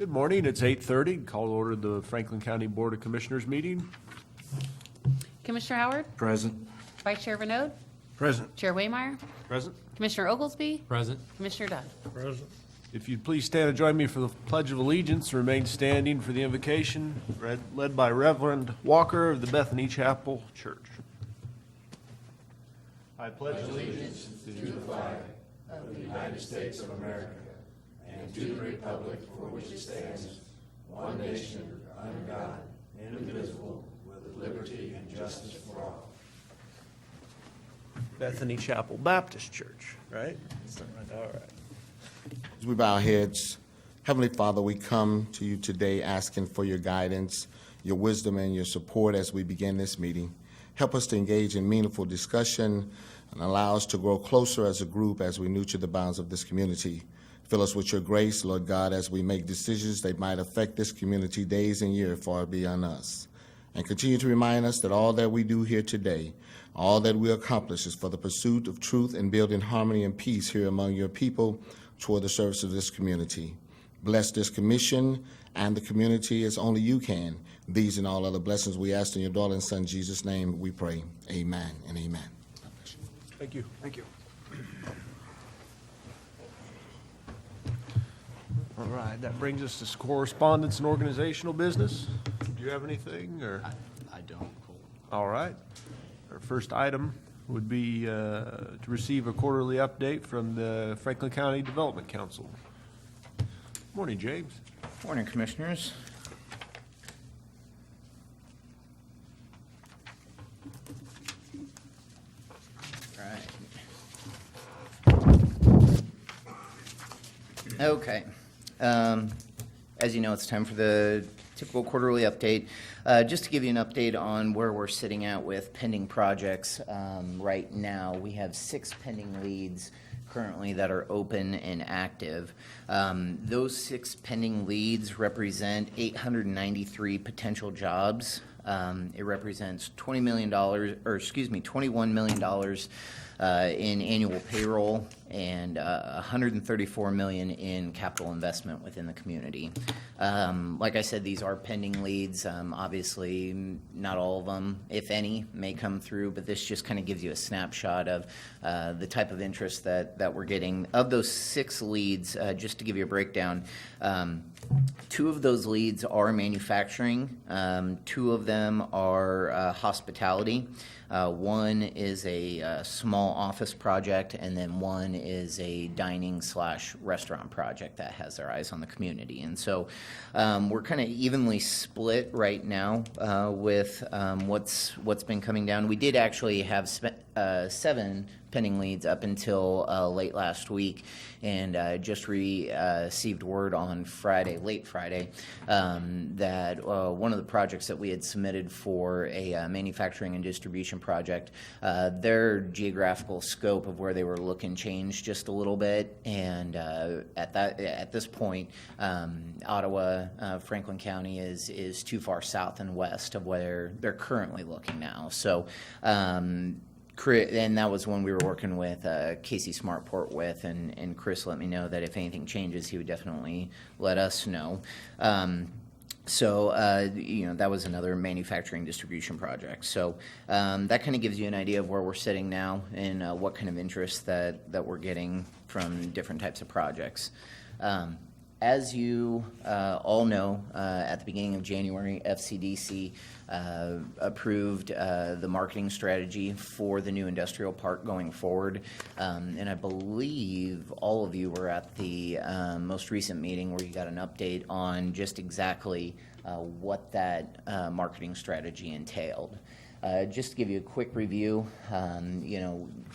Good morning. It's 8:30. Call to order the Franklin County Board of Commissioners meeting. Commissioner Howard, Present. Vice Chair Vinod, Present. Chair Waymeyer, Present. Commissioner Oglesby, Present. Commissioner Dunn. Present. If you'd please stand and join me for the Pledge of Allegiance, remain standing for the invocation led by Reverend Walker of the Bethany Chapel Church. I pledge allegiance to the flag of the United States of America and to the republic for which it stands, one nation, under God, indivisible, with liberty and justice for all. Bethany Chapel Baptist Church, right? All right. As we bow our heads, Heavenly Father, we come to you today asking for your guidance, your wisdom, and your support as we begin this meeting. Help us to engage in meaningful discussion and allow us to grow closer as a group as we nurture the bounds of this community. Fill us with your grace, Lord God, as we make decisions that might affect this community days and years far beyond us. And continue to remind us that all that we do here today, all that we accomplish is for the pursuit of truth and building harmony and peace here among your people toward the service of this community. Bless this commission and the community as only you can. These and all other blessings we ask in your darling Son, Jesus' name, we pray. Amen and amen. Thank you. Thank you. All right, that brings us to correspondence and organizational business. Do you have anything, or? I don't. Cool. All right. Our first item would be to receive a quarterly update from the Franklin County Development Council. Morning, James. Morning, Commissioners. All right. Okay. As you know, it's time for the typical quarterly update. Just to give you an update on where we're sitting at with pending projects. Right now, we have 6 pending leads currently that are open and active. Those 6 pending leads represent 893 potential jobs. It represents $21 million in annual payroll and $134 million in capital investment within the community. Like I said, these are pending leads. Obviously, not all of them, if any, may come through, but this just kind of gives you a snapshot of the type of interest that we're getting. Of those 6 leads, just to give you a breakdown, 2 of those leads are manufacturing. 2 of them are hospitality. One is a small office project, and then one is a dining/restaurant project that has their eyes on the community. And so we're kind of evenly split right now with what's been coming down. We did actually have 7 pending leads up until late last week, and just received word on Friday, late Friday, that one of the projects that we had submitted for a manufacturing and distribution project, their geographical scope of where they were looking changed just a little bit, and at this point, Ottawa, Franklin County is too far south and west of where they're currently looking now. So. And that was when we were working with Casey Smartport with, and Chris let me know that if anything changes, he would definitely let us know. So that was another manufacturing distribution project. So that kind of gives you an idea of where we're sitting now and what kind of interest that we're getting from different types of projects. As you all know, at the beginning of January, FCDC approved the marketing strategy for the new industrial park going forward. And I believe all of you were at the most recent meeting where you got an update on just exactly what that marketing strategy entailed. Just to give you a quick review,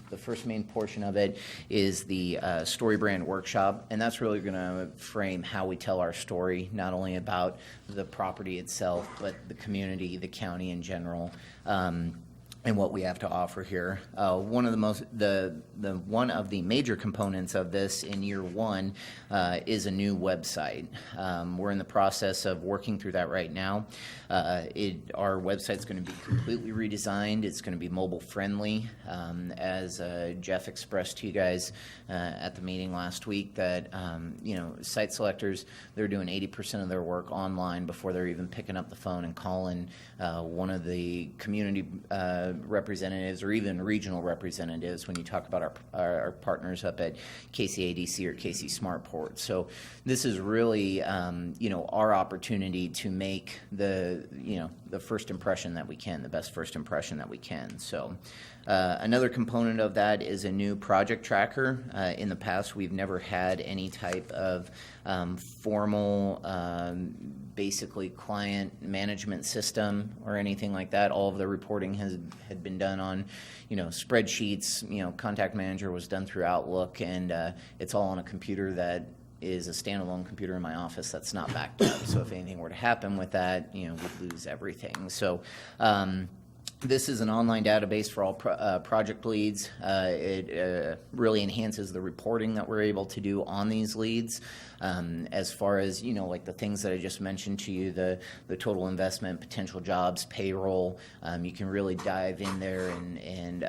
the first main portion of it is the Story Brand Workshop, and that's really going to frame how we tell our story, not only about the property itself, but the community, the county in general. and what we have to offer here. One of the major components of this in year one is a new website. We're in the process of working through that right now. Our website's going to be completely redesigned. It's going to be mobile friendly. As Jeff expressed to you guys at the meeting last week, that site selectors, they're doing 80% of their work online before they're even picking up the phone and calling one of the community representatives or even regional representatives when you talk about our partners up at KCADC or KC Smartport. So this is really our opportunity to make the first impression that we can, the best first impression that we can. So another component of that is a new project tracker. In the past, we've never had any type of formal basically client management system or anything like that. All of the reporting had been done on, spreadsheets. Contact Manager was done through Outlook, and it's all on a computer that is a standalone computer in my office that's not backed up. So if anything were to happen with that, we'd lose everything. So this is an online database for all project leads. It really enhances the reporting that we're able to do on these leads. As far as, like the things that I just mentioned to you, the total investment, potential jobs, payroll, you can really dive in there and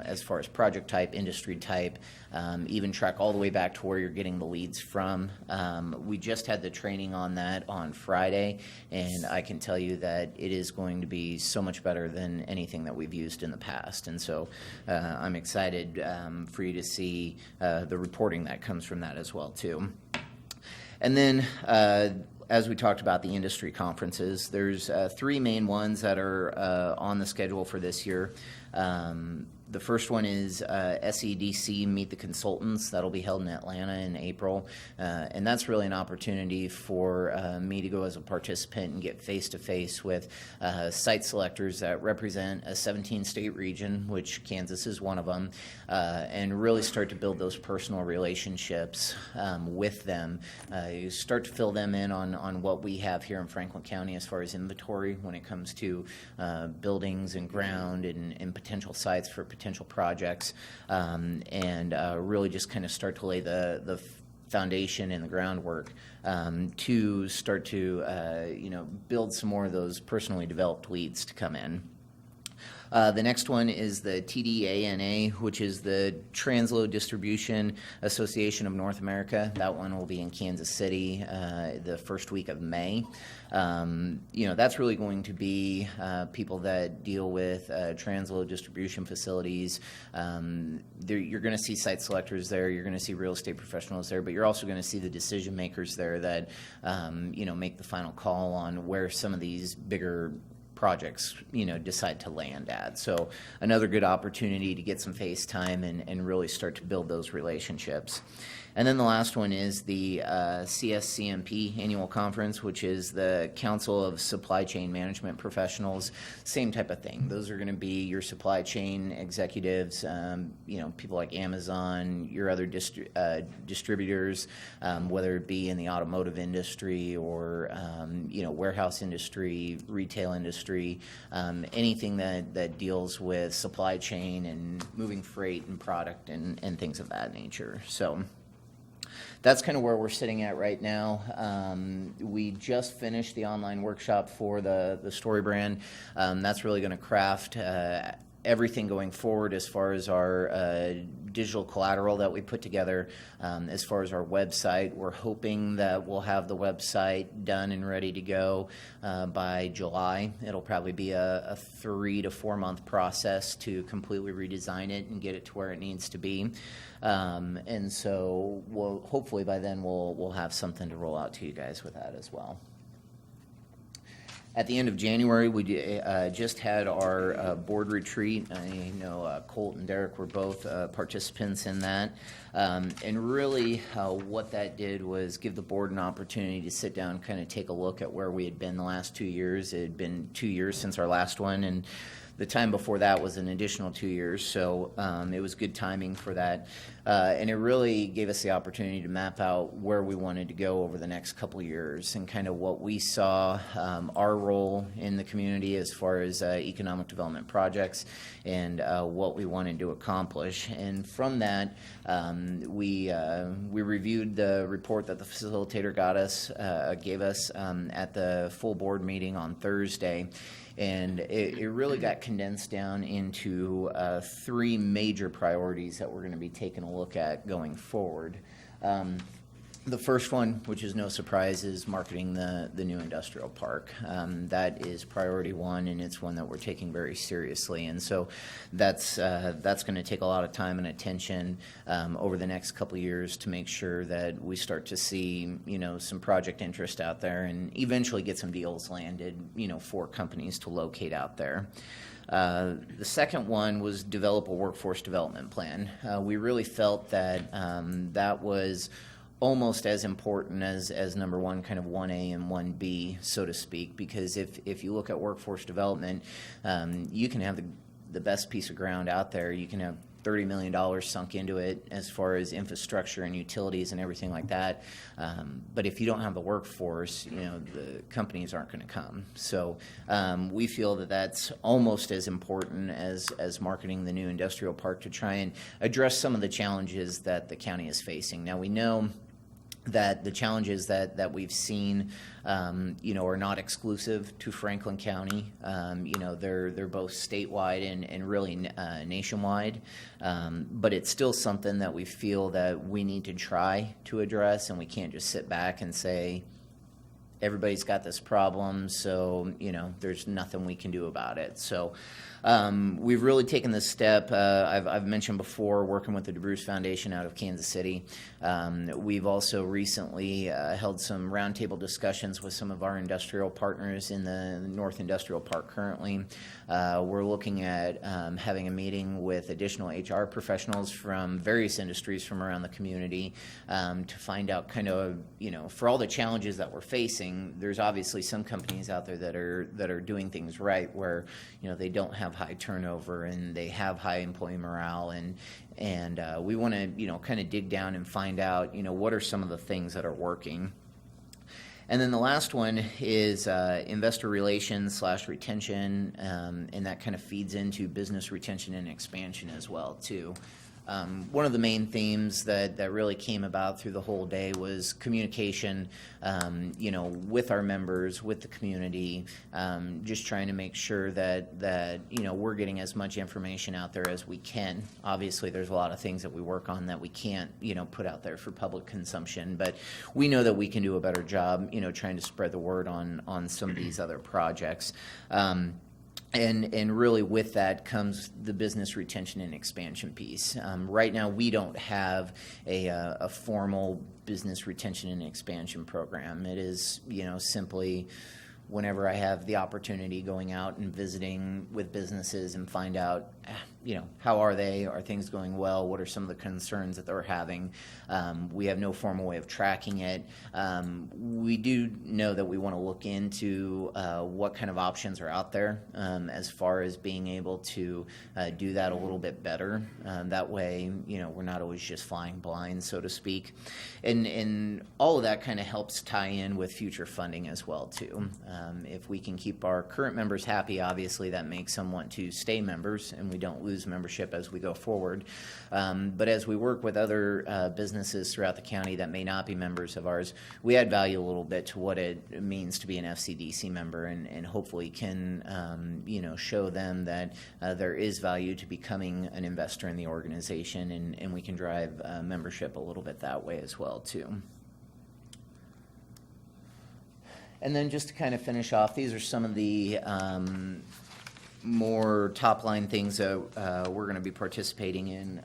as far as project type, industry type, even track all the way back to where you're getting the leads from. We just had the training on that on Friday, and I can tell you that it is going to be so much better than anything that we've used in the past. And so I'm excited for you to see the reporting that comes from that as well, too. And then, as we talked about the industry conferences, there's three main ones that are on the schedule for this year. The first one is SEDC Meet the Consultants. That'll be held in Atlanta in April. And that's really an opportunity for me to go as a participant and get face-to-face with site selectors that represent a 17-state region, which Kansas is one of them, and really start to build those personal relationships with them. You start to fill them in on what we have here in Franklin County as far as inventory when it comes to buildings and ground and potential sites for potential projects, and really just kind of start to lay the foundation and the groundwork to start to build some more of those personally developed leads to come in. The next one is the TDANA, which is the Transload Distribution Association of North America. That one will be in Kansas City the first week of May. That's really going to be people that deal with transload distribution facilities. You're going to see site selectors there. You're going to see real estate professionals there, but you're also going to see the decision makers there that make the final call on where some of these bigger projects decide to land at. So another good opportunity to get some face time and really start to build those relationships. And then the last one is the CSCMP annual conference, which is the Council of Supply Chain Management Professionals. Same type of thing. Those are going to be your supply chain executives, people like Amazon, your other distributors, whether it be in the automotive industry or warehouse industry, retail industry, anything that deals with supply chain and moving freight and product and things of that nature. So that's kind of where we're sitting at right now. We just finished the online workshop for the Story brand. That's really going to craft everything going forward as far as our digital collateral that we put together. As far as our website, we're hoping that we'll have the website done and ready to go by July. It'll probably be a 3 to 4 month process to completely redesign it and get it to where it needs to be. And so hopefully by then we'll have something to roll out to you guys with that as well. At the end of January, we just had our board retreat. I know Colt and Derek were both participants in that. And really what that did was give the board an opportunity to sit down and kind of take a look at where we had been the last 2 years. It had been 2 years since our last one, and the time before that was an additional 2 years, so it was good timing for that. And it really gave us the opportunity to map out where we wanted to go over the next couple years and kind of what we saw our role in the community as far as economic development projects and what we wanted to accomplish. And from that, we reviewed the report that the facilitator gave us at the full board meeting on Thursday. And it really got condensed down into 3 major priorities that we're going to be taking a look at going forward. The first one, which is no surprise, is marketing the new industrial park. That is priority 1, and it's one that we're taking very seriously. And so that's going to take a lot of time and attention over the next couple of years to make sure that we start to see, some project interest out there and eventually get some deals landed, for companies to locate out there. The second one was develop a workforce development plan. We really felt that that was almost as important as number 1, kind of 1A and 1B, so to speak, because if you look at workforce development, you can have the best piece of ground out there. You can have $30 million sunk into it as far as infrastructure and utilities and everything like that. But if you don't have the workforce, the companies aren't going to come. So we feel that that's almost as important as marketing the new industrial park to try and address some of the challenges that the county is facing. Now, we know that the challenges that we've seen, are not exclusive to Franklin County. They're both statewide and really nationwide. But it's still something that we feel that we need to try to address, and we can't just sit back and say, everybody's got this problem, so, there's nothing we can do about it. So we've really taken this step. I've mentioned before working with the DeBruce Foundation out of Kansas City. We've also recently held some roundtable discussions with some of our industrial partners in the North Industrial Park currently. We're looking at having a meeting with additional HR professionals from various industries from around the community to find out kind of, for all the challenges that we're facing, there's obviously some companies out there that are doing things right where, they don't have high turnover and they have high employee morale, and we want to, kind of dig down and find out, what are some of the things that are working. And then the last one is investor relations / retention, and that kind of feeds into business retention and expansion as well, too. One of the main themes that really came about through the whole day was communication, with our members, with the community, just trying to make sure that we're getting as much information out there as we can. Obviously, there's a lot of things that we work on that we can't, put out there for public consumption, but we know that we can do a better job, trying to spread the word on some of these other projects. And really with that comes the business retention and expansion piece. Right now, we don't have a formal business retention and expansion program. It is, simply whenever I have the opportunity going out and visiting with businesses and find out, how are they? Are things going well? What are some of the concerns that they're having? We have no formal way of tracking it. We do know that we want to look into what kind of options are out there as far as being able to do that a little bit better. That way, we're not always just flying blind, so to speak. And all of that kind of helps tie in with future funding as well, too. If we can keep our current members happy, obviously that makes them want to stay members, and we don't lose membership as we go forward. But as we work with other businesses throughout the county that may not be members of ours, we add value a little bit to what it means to be an FCDC member, and hopefully can show them that there is value to becoming an investor in the organization, and we can drive membership a little bit that way as well too. And then just to kind of finish off, these are some of the more top-line things that we're going to be participating in.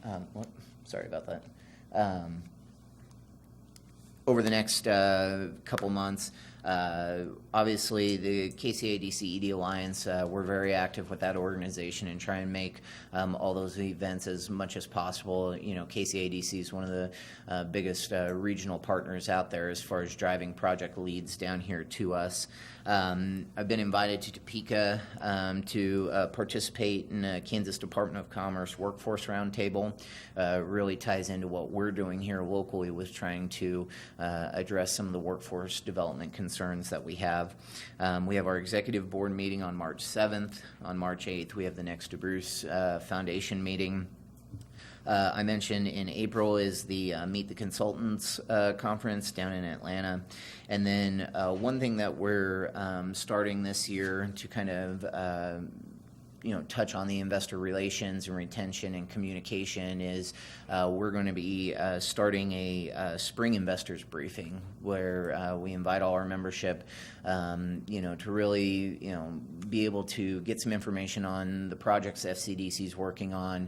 Sorry about that. Over the next couple months. Obviously, the KCADC ED Alliance, we're very active with that organization and try and make all those events as much as possible. You know, KCADC is one of the biggest regional partners out there as far as driving project leads down here to us. I've been invited to Topeka to participate in a Kansas Department of Commerce Workforce Roundtable. Really ties into what we're doing here locally with trying to address some of the workforce development concerns that we have. We have our executive board meeting on March 7th. On March 8th, we have the next DeBruce Foundation meeting. I mentioned in April is the Meet the Consultants conference down in Atlanta. And then one thing that we're starting this year to kind of touch on the investor relations and retention and communication is we're going to be starting a spring investors briefing where we invite all our membership, to really, be able to get some information on the projects FCDC is working on.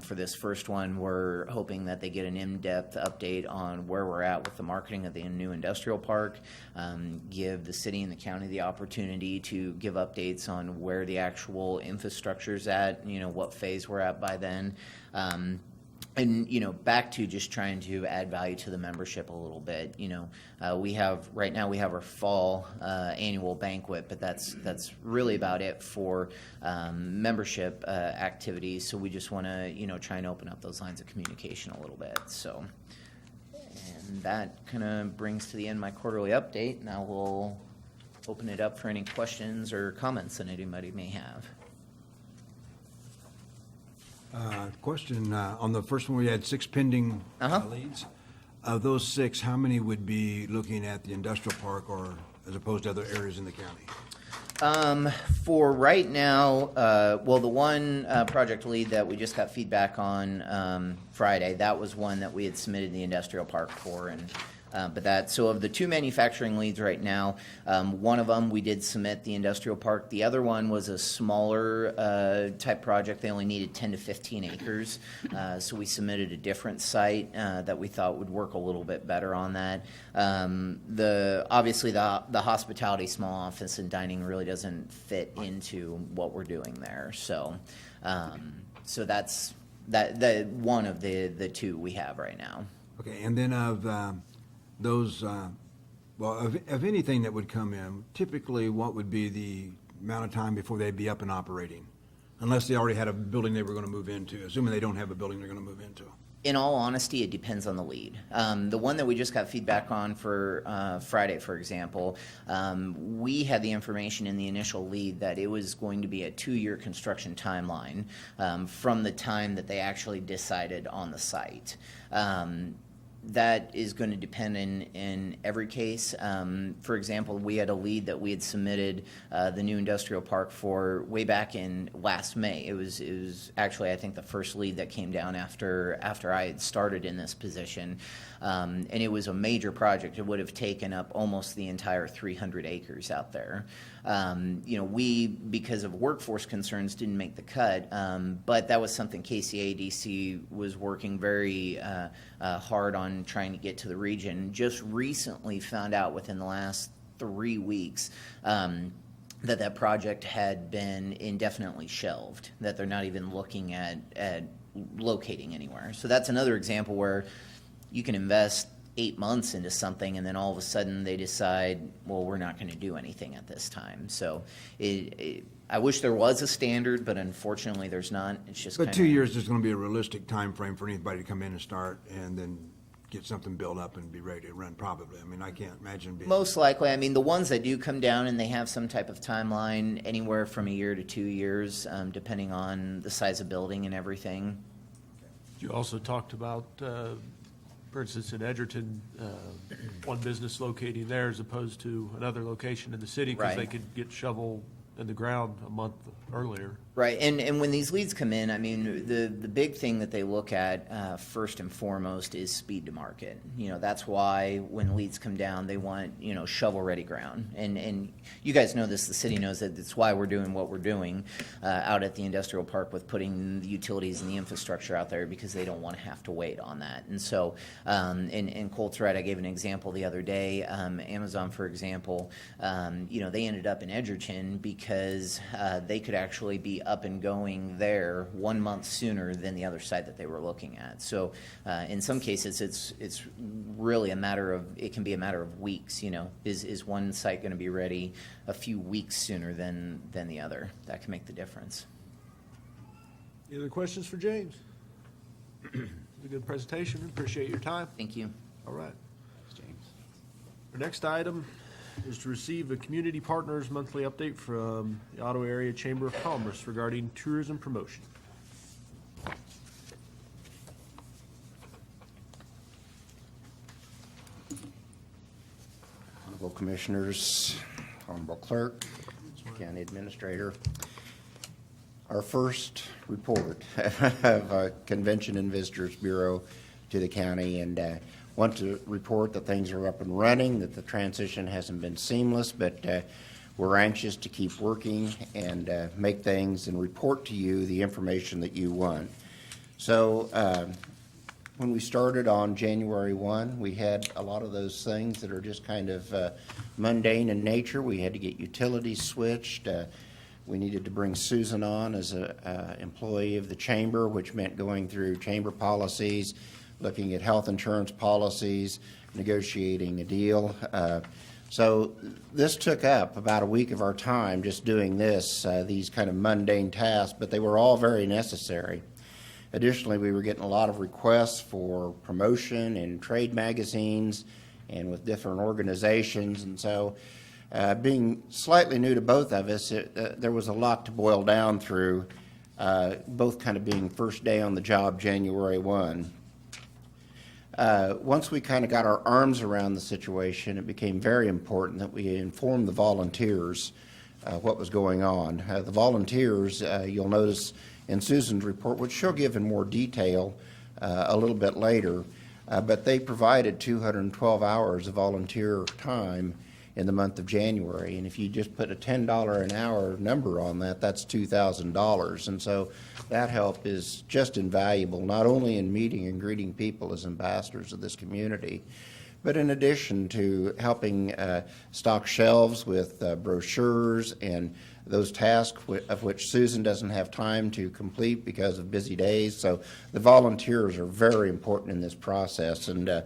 For this first one, we're hoping that they get an in-depth update on where we're at with the marketing of the new industrial park, give the city and the county the opportunity to give updates on where the actual infrastructure's at, what phase we're at by then. And back to just trying to add value to the membership a little bit. We have our fall annual banquet, but that's really about it for membership activities. So we just want to try and open up those lines of communication a little bit. So, and that kind of brings to the end my quarterly update. Now we'll open it up for any questions or comments that anybody may have. Question, on the first one, we had 6 pending leads. Of those 6, how many would be looking at the industrial park or as opposed to other areas in the county? For right now, the one project lead that we just got feedback on Friday, that was one that we had submitted the industrial park for, and so of the 2 manufacturing leads right now, one of them we did submit the industrial park. The other one was a smaller type project. They only needed 10 to 15 acres. So we submitted a different site that we thought would work a little bit better on that. Obviously the hospitality small office and dining really doesn't fit into what we're doing there. So that's the one of the 2 we have right now. Okay, and then of those, of anything that would come in, typically what would be the amount of time before they'd be up and operating? Unless they already had a building they were going to move into, assuming they don't have a building they're going to move into. In all honesty, it depends on the lead. The one that we just got feedback on for Friday, for example, we had the information in the initial lead that it was going to be a 2-year construction timeline from the time that they actually decided on the site. That is going to depend in every case. For example, we had a lead that we had submitted the new industrial park for way back in last May. It was actually, I think, the first lead that came down after I had started in this position. And it was a major project. It would have taken up almost the entire 300 acres out there. We, because of workforce concerns, didn't make the cut, but that was something KCADC was working very hard on trying to get to the region. Just recently found out within the last 3 weeks that project had been indefinitely shelved, that they're not even looking at locating anywhere. So that's another example where you can invest 8 months into something and then all of a sudden they decide, well, we're not going to do anything at this time. So I wish there was a standard, but unfortunately there's not. It's just But 2 years is going to be a realistic time frame for anybody to come in and start and then get something built up and be ready to run, probably. I mean, I can't imagine being... Most likely. I mean, the ones that do come down and they have some type of timeline, anywhere from 1 year to 2 years, depending on the size of building and everything. You also talked about, for instance, in Edgerton, one business locating there as opposed to another location in the city because Right. they could get shovel in the ground a month earlier. Right, and when these leads come in, I mean, the big thing that they look at first and foremost is speed to market. You know, that's why when leads come down, they want, you know, shovel-ready ground. And you guys know this, the city knows that. It's why we're doing what we're doing out at the industrial park with putting the utilities and the infrastructure out there, because they don't want to have to wait on that. And so, and Colt's right, I gave an example the other day. Amazon, for example, you know, they ended up in Edgerton because they could actually be up and going there 1 month sooner than the other site that they were looking at. So in some cases, it's really a matter of, it can be a matter of weeks. You know, is one site going to be ready a few weeks sooner than the other? That can make the difference. Any other questions for James? A good presentation. Appreciate your time. Thank you. All right. Our next item is to receive a Community Partners monthly update from the Ottawa Area Chamber of Commerce regarding tourism promotion. Honorable Commissioners, Honorable Clerk, County Administrator. Our first report of Convention and Visitors Bureau to the county, and want to report that things are up and running, that the transition hasn't been seamless, but we're anxious to keep working and make things and report to you the information that you want. So when we started on January 1, we had a lot of those things that are just kind of mundane in nature. We had to get utilities switched. We needed to bring Susan on as an employee of the chamber, which meant going through chamber policies, looking at health insurance policies, negotiating a deal. So this took up about a week of our time just doing this, these kind of mundane tasks, but they were all very necessary. Additionally, we were getting a lot of requests for promotion in trade magazines and with different organizations, and so being slightly new to both of us, there was a lot to boil down through, both kind of being first day on the job, January 1. Once we kind of got our arms around the situation, it became very important that we inform the volunteers what was going on. The volunteers, you'll notice in Susan's report, which she'll give in more detail a little bit later, but they provided 212 hours of volunteer time in the month of January. And if you just put a $10 an hour number on that, that's $2,000. And so that help is just invaluable, not only in meeting and greeting people as ambassadors of this community, but in addition to helping stock shelves with brochures and those tasks of which Susan doesn't have time to complete because of busy days. So the volunteers are very important in this process. And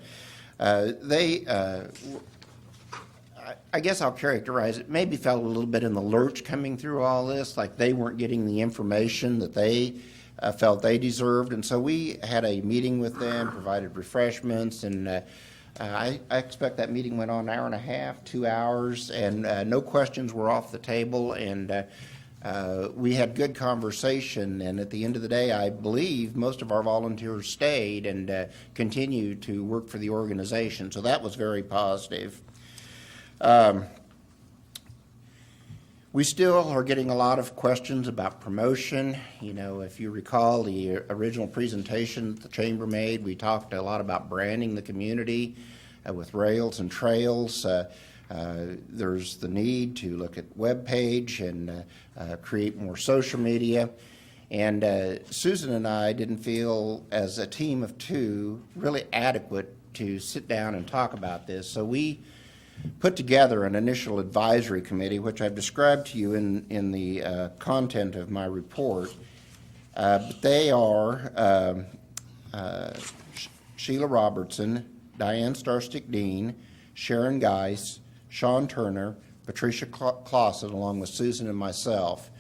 I guess I'll characterize it, maybe felt a little bit in the lurch coming through all this, like they weren't getting the information that they felt they deserved. And so we had a meeting with them, provided refreshments, and I expect that meeting went on an hour and a half, 2 hours, and no questions were off the table, and we had good conversation. And at the end of the day, I believe most of our volunteers stayed and continued to work for the organization, so that was very positive. We still are getting a lot of questions about promotion. You know, if you recall the original presentation that the chamber made, we talked a lot about branding the community with rails and trails. There's the need to look at web page and create more social media. And Susan and I didn't feel, as a team of two, really adequate to sit down and talk about this. So we put together an initial advisory committee, which I've described to you in the content of my report. But they are Sheila Robertson, Diane Starstick-Dean, Sharon Geis, Sean Turner, Patricia Clausen, along with Susan and myself.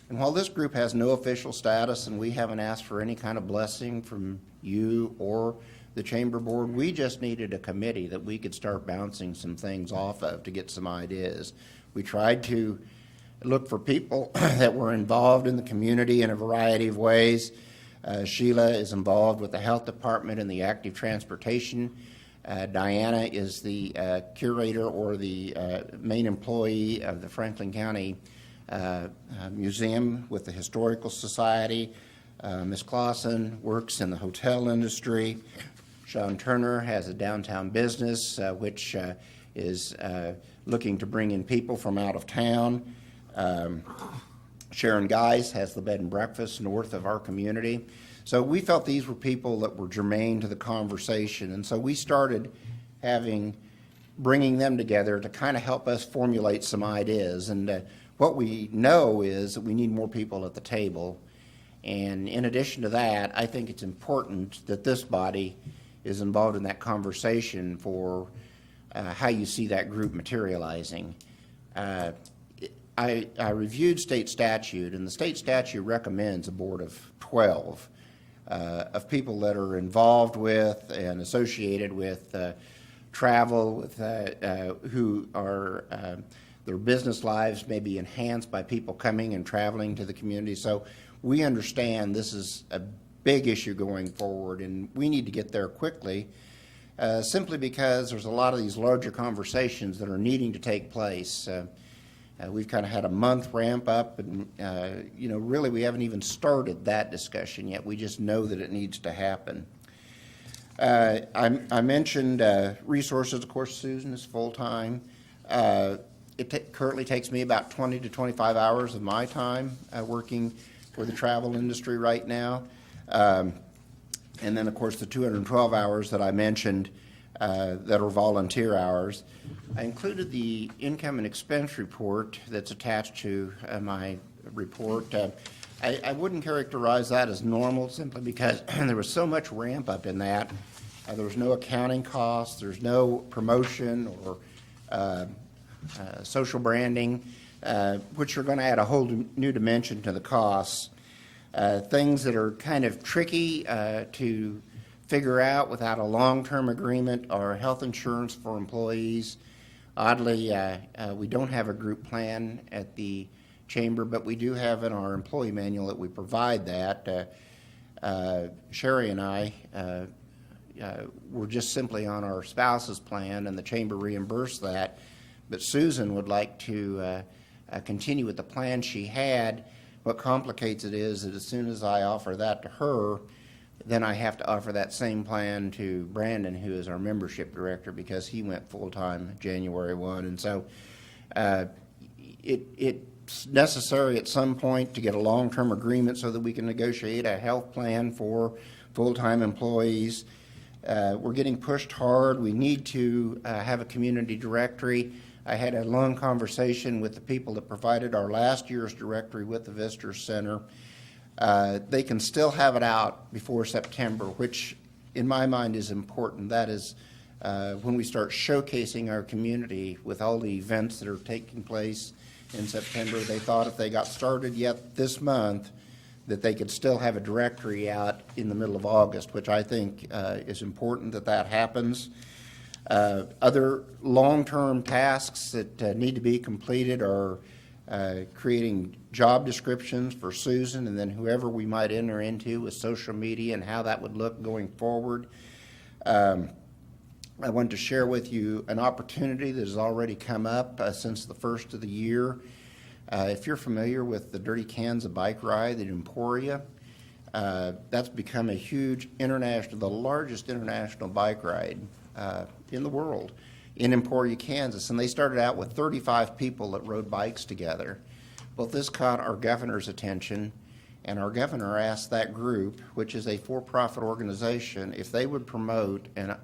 And while this group has no official status and we haven't asked for any kind of blessing from you or the Chamber Board, we just needed a committee that we could start bouncing some things off of to get some ideas. We tried to look for people that were involved in the community in a variety of ways. Sheila is involved with the Health Department and the Active Transportation. Diana is the curator or the main employee of the Franklin County museum with the Historical Society. Ms. Clausen works in the hotel industry. Sean Turner has a downtown business which is looking to bring in people from out of town. Sharon Geis has the bed and breakfast north of our community. So we felt these were people that were germane to the conversation, and so we started bringing them together to kind of help us formulate some ideas. And what we know is that we need more people at the table. And in addition to that, I think it's important that this body is involved in that conversation for how you see that group materializing. I reviewed state statute, and the state statute recommends a board of 12 of people that are involved with and associated with travel, with who are their business lives may be enhanced by people coming and traveling to the community. So we understand this is a big issue going forward, and we need to get there quickly, simply because there's a lot of these larger conversations that are needing to take place. We've kind of had a month ramp up, and really we haven't even started that discussion yet. We just know that it needs to happen. I mentioned resources. Of course, Susan is full-time. It currently takes me about 20 to 25 hours of my time working for the travel industry right now. And then, of course, the 212 hours that I mentioned that are volunteer hours. I included the income and expense report that's attached to my report. I wouldn't characterize that as normal simply because there was so much ramp up in that. There was no accounting costs, there's no promotion or social branding, which are going to add a whole new dimension to the costs. Things that are kind of tricky to figure out without a long-term agreement are health insurance for employees. Oddly, we don't have a group plan at the chamber, but we do have in our employee manual that we provide that. Sherry and I were just simply on our spouse's plan, and the chamber reimbursed that. But Susan would like to continue with the plan she had. What complicates it is that as soon as I offer that to her, then I have to offer that same plan to Brandon, who is our membership director, because he went full-time January 1. And so it's necessary at some point to get a long-term agreement so that we can negotiate a health plan for full-time employees. We're getting pushed hard. We need to have a community directory. I had a long conversation with the people that provided our last year's directory with the Visitor Center. They can still have it out before September, which in my mind is important. That is when we start showcasing our community with all the events that are taking place in September. They thought if they got started yet this month that they could still have a directory out in the middle of August, which I think is important that happens. Other long-term tasks that need to be completed are creating job descriptions for Susan and then whoever we might enter into with social media and how that would look going forward. I want to share with you an opportunity that has already come up since the first of the year. If you're familiar with the Dirty Kansas bike ride at Emporia, that's become a huge the largest international bike ride in the world in Emporia, Kansas. And they started out with 35 people that rode bikes together. Well, this caught our governor's attention, and our governor asked that group, which is a for-profit organization, if they would promote an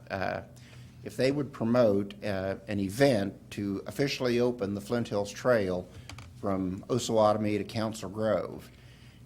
event to officially open the Flint Hills Trail from Osawatomie to Council Grove.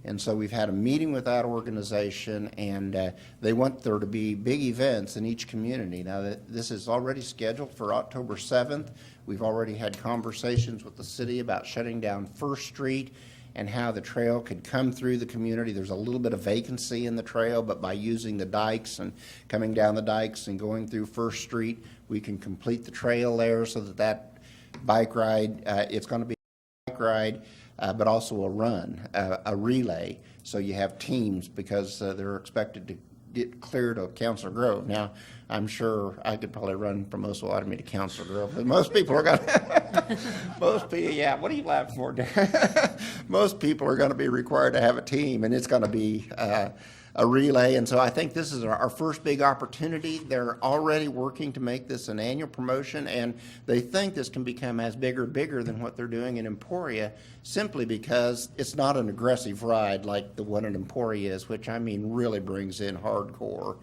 And so we've had a meeting with that organization, and they want there to be big events in each community. Now, this is already scheduled for October 7th. We've already had conversations with the city about shutting down First Street and how the trail could come through the community. There's a little bit of vacancy in the trail, but by using the dikes and coming down the dikes and going through First Street, we can complete the trail there so that bike ride, it's going to be a bike ride, but also a run, a relay. So you have teams because they're expected to get clear to Council Grove. Now, I'm sure I could probably run from Osawatomie to Council Grove, but most people are going to Most people, yeah, what are you laughing for? Most people are going to be required to have a team, and it's going to be a relay. And so I think this is our first big opportunity. They're already working to make this an annual promotion, and they think this can become as bigger than what they're doing in Emporia, simply because it's not an aggressive ride like the one in Emporia is, which I mean really brings in hardcore.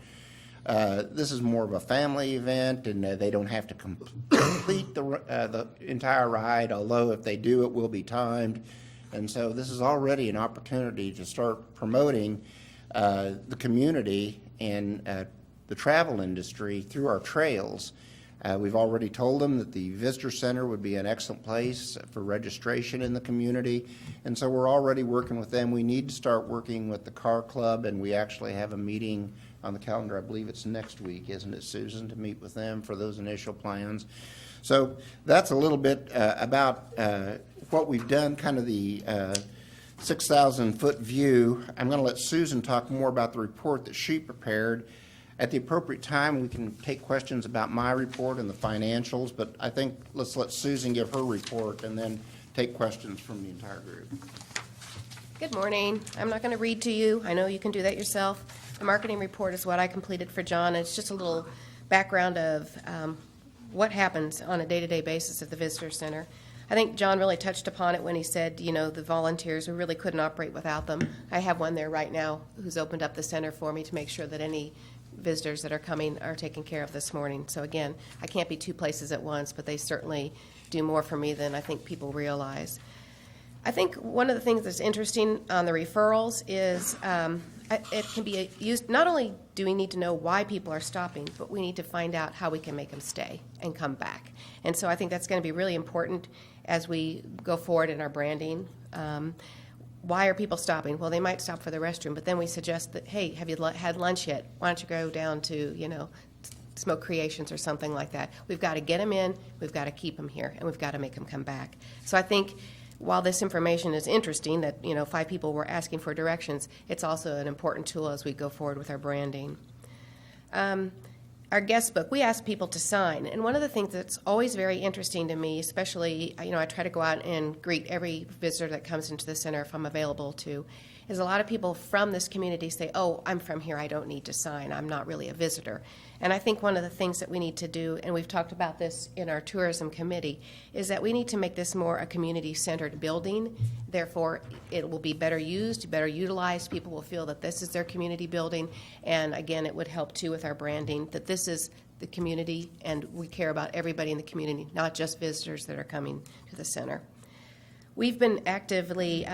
This is more of a family event, and they don't have to complete the entire ride, although if they do, it will be timed. And so this is already an opportunity to start promoting the community and the travel industry through our trails. We've already told them that the Visitor Center would be an excellent place for registration in the community, and so we're already working with them. We need to start working with the Car Club, and we actually have a meeting on the calendar. I believe it's next week, isn't it, Susan, to meet with them for those initial plans. So that's a little bit about what we've done, kind of the 6,000-foot view. I'm going to let Susan talk more about the report that she prepared. At the appropriate time, we can take questions about my report and the financials, but I think let's let Susan give her report and then take questions from the entire group. Good morning. I'm not going to read to you. I know you can do that yourself. The marketing report is what I completed for John. It's just a little background of what happens on a day-to-day basis at the Visitor Center. I think John really touched upon it when he said, you know, the volunteers, we really couldn't operate without them. I have one there right now who's opened up the center for me to make sure that any visitors that are coming are taken care of this morning. So again, I can't be two places at once, but they certainly do more for me than I think people realize. I think one of the things that's interesting on the referrals is it can be used, not only do we need to know why people are stopping, but we need to find out how we can make them stay and come back. And so I think that's going to be really important as we go forward in our branding. Why are people stopping? Well, they might stop for the restroom, but then we suggest that, hey, have you had lunch yet? Why don't you go down to, you know, Smoke Creations or something like that. We've got to get them in, we've got to keep them here, and we've got to make them come back. So I think while this information is interesting, that, you know, 5 people were asking for directions, it's also an important tool as we go forward with our branding. Our guest book, we ask people to sign, and one of the things that's always very interesting to me, especially, you know, I try to go out and greet every visitor that comes into the center if I'm available to, is a lot of people from this community say, oh, I'm from here, I don't need to sign, I'm not really a visitor. And I think one of the things that we need to do, and we've talked about this in our tourism committee, is that we need to make this more a community-centered building. Therefore, it will be better used, better utilized. People will feel that this is their community building. And again, it would help too with our branding, that this is the community and we care about everybody in the community, not just visitors that are coming to the center. We've been actively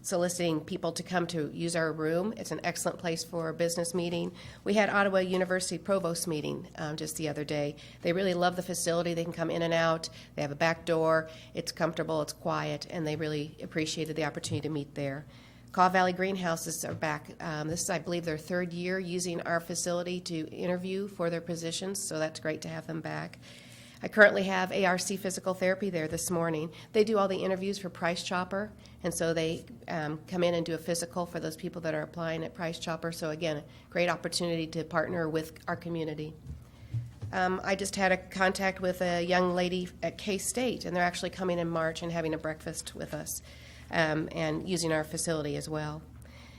soliciting people to come to use our room. It's an excellent place for a business meeting. We had Ottawa University Provost meeting just the other day. They really love the facility. They can come in and out. They have a back door. It's comfortable. It's quiet. And they really appreciated the opportunity to meet there. Kaw Valley Greenhouses are back. This is, I believe, their 3rd year using our facility to interview for their positions, so that's great to have them back. I currently have ARC Physical Therapy there this morning. They do all the interviews for Price Chopper, and so they come in and do a physical for those people that are applying at Price Chopper. So again, a great opportunity to partner with our community. I just had a contact with a young lady at K-State, and they're actually coming in March and having a breakfast with us and using our facility as well.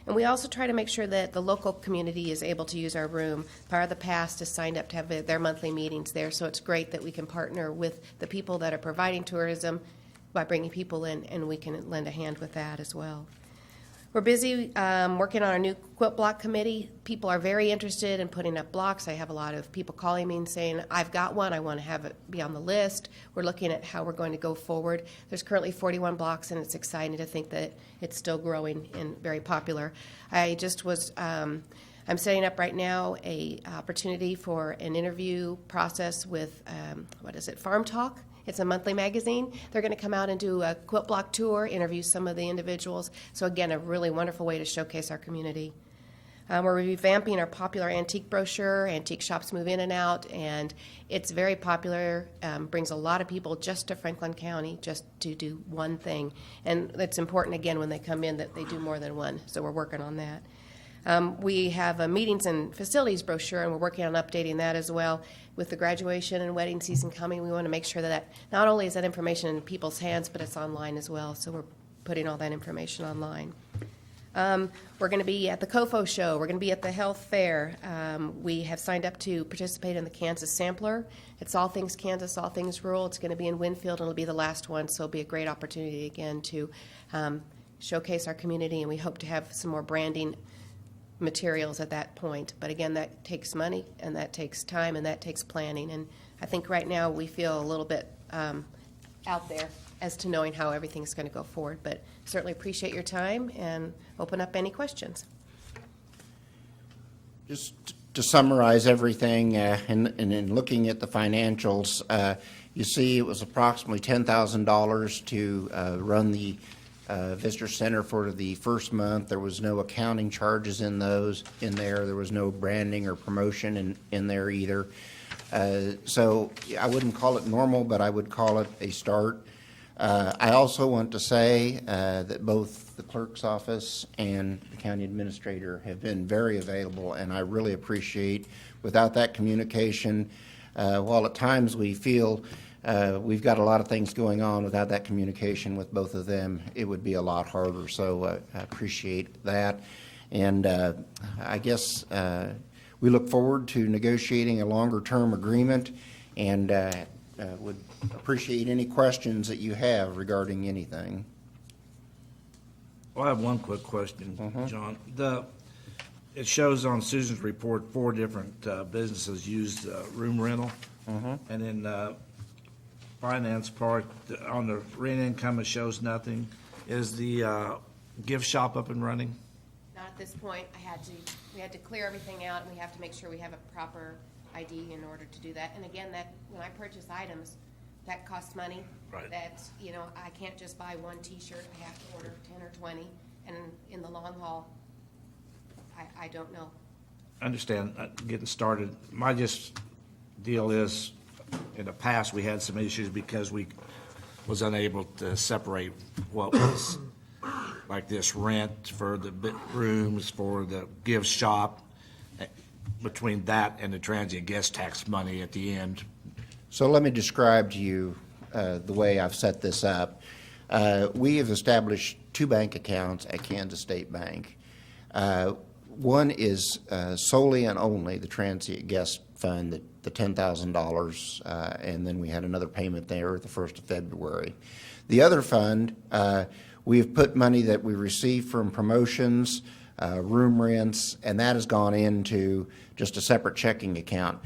And we also try to make sure that the local community is able to use our room. Part of the past is signed up to have their monthly meetings there, so it's great that we can partner with the people that are providing tourism by bringing people in, and we can lend a hand with that as well. We're busy working on our new quilt block committee. People are very interested in putting up blocks. I have a lot of people calling me and saying, I've got one, I want to have it be on the list. We're looking at how we're going to go forward. There's currently 41 blocks, and it's exciting to think that it's still growing and very popular. I just was, I'm setting up right now a opportunity for an interview process with, Farm Talk. It's a monthly magazine. They're going to come out and do a quilt block tour, interview some of the individuals. So again, a really wonderful way to showcase our community. We're revamping our popular antique brochure. Antique shops move in and out, and it's very popular, brings a lot of people just to Franklin County just to do one thing. And it's important, again, when they come in that they do more than one. So we're working on that. We have a meetings and facilities brochure, and we're working on updating that as well. With the graduation and wedding season coming, we want to make sure that not only is that information in people's hands, but it's online as well. So we're putting all that information online. We're going to be at the COFO show. We're going to be at the health fair. We have signed up to participate in the Kansas Sampler. It's all things Kansas, all things rural. It's going to be in Winfield, and it'll be the last one, so it'll be a great opportunity again to showcase our community, and we hope to have some more branding materials at that point. But again, that takes money, and that takes time, and that takes planning. And I think right now we feel a little bit out there as to knowing how everything's going to go forward. But certainly appreciate your time and open up any questions. Just to summarize everything, and in looking at the financials, you see it was approximately $10,000 to run the Visitor Center for the first month. There was no accounting charges in there. There was no branding or promotion in there either. So I wouldn't call it normal, but I would call it a start. I also want to say that both the clerk's office and the county administrator have been very available, and I really appreciate. Without that communication, while at times we feel we've got a lot of things going on, without that communication with both of them, it would be a lot harder. So I appreciate that. And I guess we look forward to negotiating a longer-term agreement, and would appreciate any questions that you have regarding anything. Well, I have one quick question, John. It shows on Susan's report 4 different businesses used room rental. And then finance part, on the rent income, it shows nothing. Is the gift shop up and running? Not at this point. We had to clear everything out, and we have to make sure we have a proper ID in order to do that. And again, that when I purchase items, that costs money. Right. That, I can't just buy one T-shirt. I have to order 10 or 20. And in the long haul, I don't know. I understand getting started. My deal is, in the past, we had some issues because we was unable to separate what was like this rent for the rooms, for the gift shop, between that and the transient guest tax money at the end. So let me describe to you the way I've set this up. We have established 2 bank accounts at Kansas State Bank. One is solely and only the transient guest fund, the $10,000, and then we had another payment there at the 1st of February. The other fund, we have put money that we receive from promotions, room rents, and that has gone into just a separate checking account.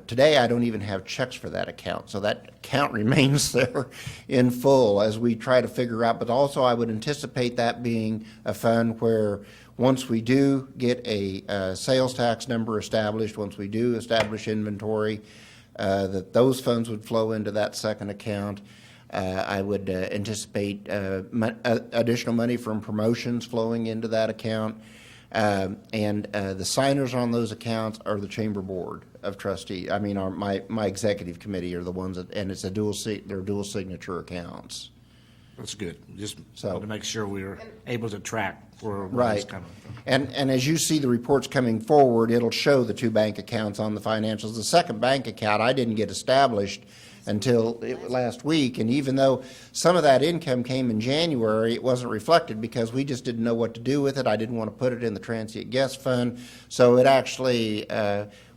Today, I don't even have checks for that account, so that account remains there in full as we try to figure out. But also, I would anticipate that being a fund where once we do get a sales tax number established, once we do establish inventory, that those funds would flow into that second account. I would anticipate additional money from promotions flowing into that account. And the signers on those accounts are the Chamber Board of Trustees. I mean, my executive committee are the ones that, and it's they're dual signature accounts. That's good. Just So- wanted to make sure we were able to track where it's Right. coming from. And as you see the reports coming forward, it'll show the 2 bank accounts on the financials. The second bank account I didn't get established until last week, and even though some of that income came in January, it wasn't reflected because we just didn't know what to do with it. I didn't want to put it in the transient guest fund, so it actually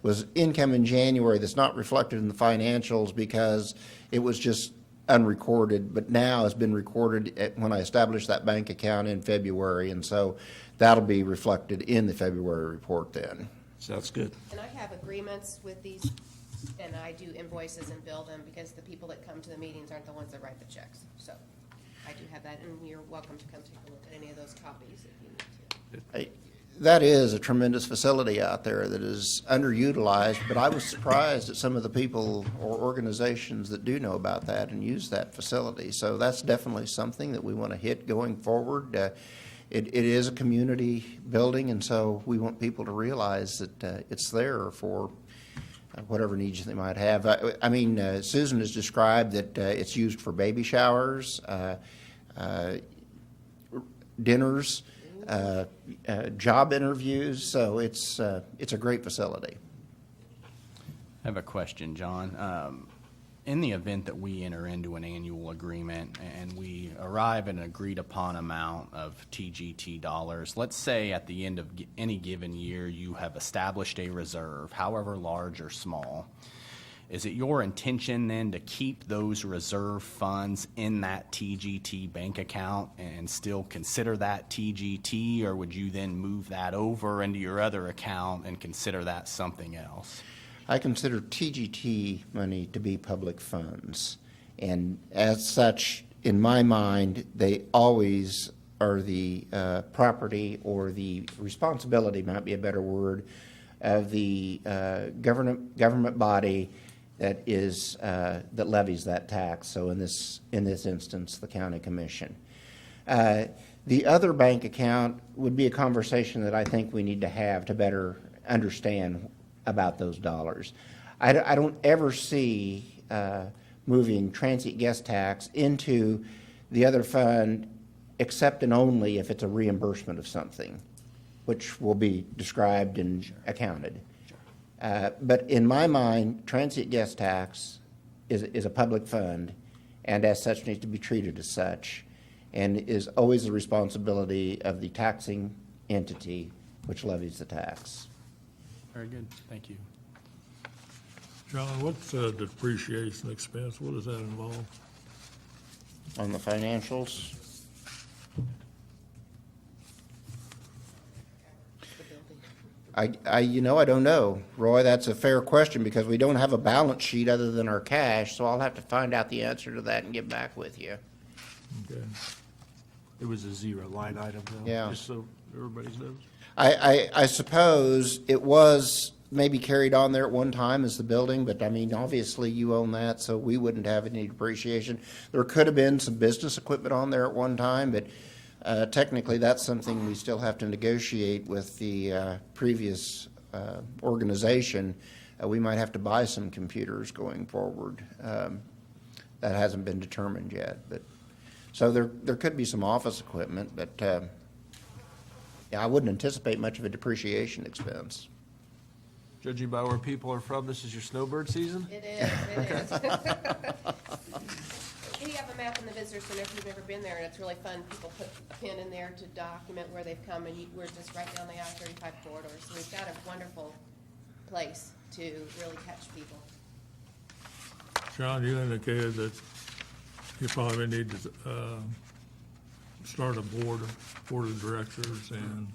was income in January that's not reflected in the financials because it was just unrecorded, but now has been recorded when I established that bank account in February, and so that'll be reflected in the February report then. So that's good. And I have agreements with these, and I do invoices and bill them because the people that come to the meetings aren't the ones that write the checks. So I do have that, and you're welcome to come take a look at any of those copies if you need to. That is a tremendous facility out there that is underutilized, but I was surprised at some of the people or organizations that do know about that and use that facility. So that's definitely something that we want to hit going forward. It is a community building, and so we want people to realize that it's there for whatever needs they might have. I mean, Susan has described that it's used for baby showers, dinners, job interviews, so it's a great facility. I have a question, John. In the event that we enter into an annual agreement and we arrive at an agreed-upon amount of TGT dollars, let's say at the end of any given year you have established a reserve, however large or small, is it your intention then to keep those reserve funds in that TGT bank account and still consider that TGT, or would you then move that over into your other account and consider that something else? I consider TGT money to be public funds, and as such, in my mind, they always are the property, or the responsibility, might be a better word, of the government body that is that levies that tax. So in this instance, the county commission. The other bank account would be a conversation that I think we need to have to better understand about those dollars. I don't ever see moving transient guest tax into the other fund, except and only if it's a reimbursement of something, which will be described and accounted. But in my mind, transient guest tax is a public fund, and as such needs to be treated as such, and is always the responsibility of the taxing entity which levies the tax. Very good, thank you. John, what's depreciation expense? What does that involve? On the financials, I don't know, Roy. That's a fair question because we don't have a balance sheet other than our cash, so I'll have to find out the answer to that and get back with you. Okay. It was a zero line item, though. Yeah. Just so everybody knows. I suppose it was maybe carried on there at one time as the building, but I mean, obviously you own that, so we wouldn't have any depreciation. There could have been some business equipment on there at one time, but technically that's something we still have to negotiate with the previous organization. We might have to buy some computers going forward. That hasn't been determined yet, but so there could be some office equipment, but yeah, I wouldn't anticipate much of a depreciation expense. Judging by where people are from, this is your snowbird season? It is, it is. We have a map in the visitor center if you've never been there, and it's really fun. People put a pin in there to document where they've come, and we're just right down the I-35 corridor. So we've got a wonderful place to really catch people. John, you indicated that you probably need to start a board of directors, and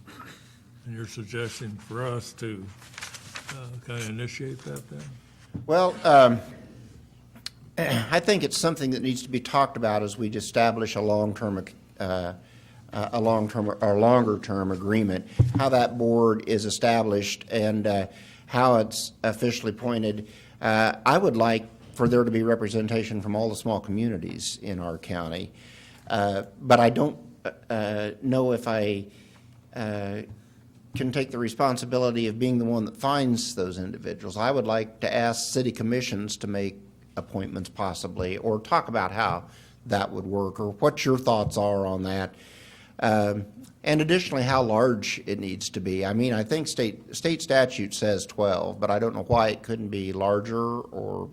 you're suggesting for us to kind of initiate that then? Well, I think it's something that needs to be talked about as we establish a longer-term agreement, how that board is established and how it's officially appointed. I would like for there to be representation from all the small communities in our county, but I don't know if I can take the responsibility of being the one that finds those individuals. I would like to ask city commissions to make appointments possibly, or talk about how that would work, or what your thoughts are on that. And additionally, how large it needs to be. I mean, I think state statute says 12, but I don't know why it couldn't be larger, or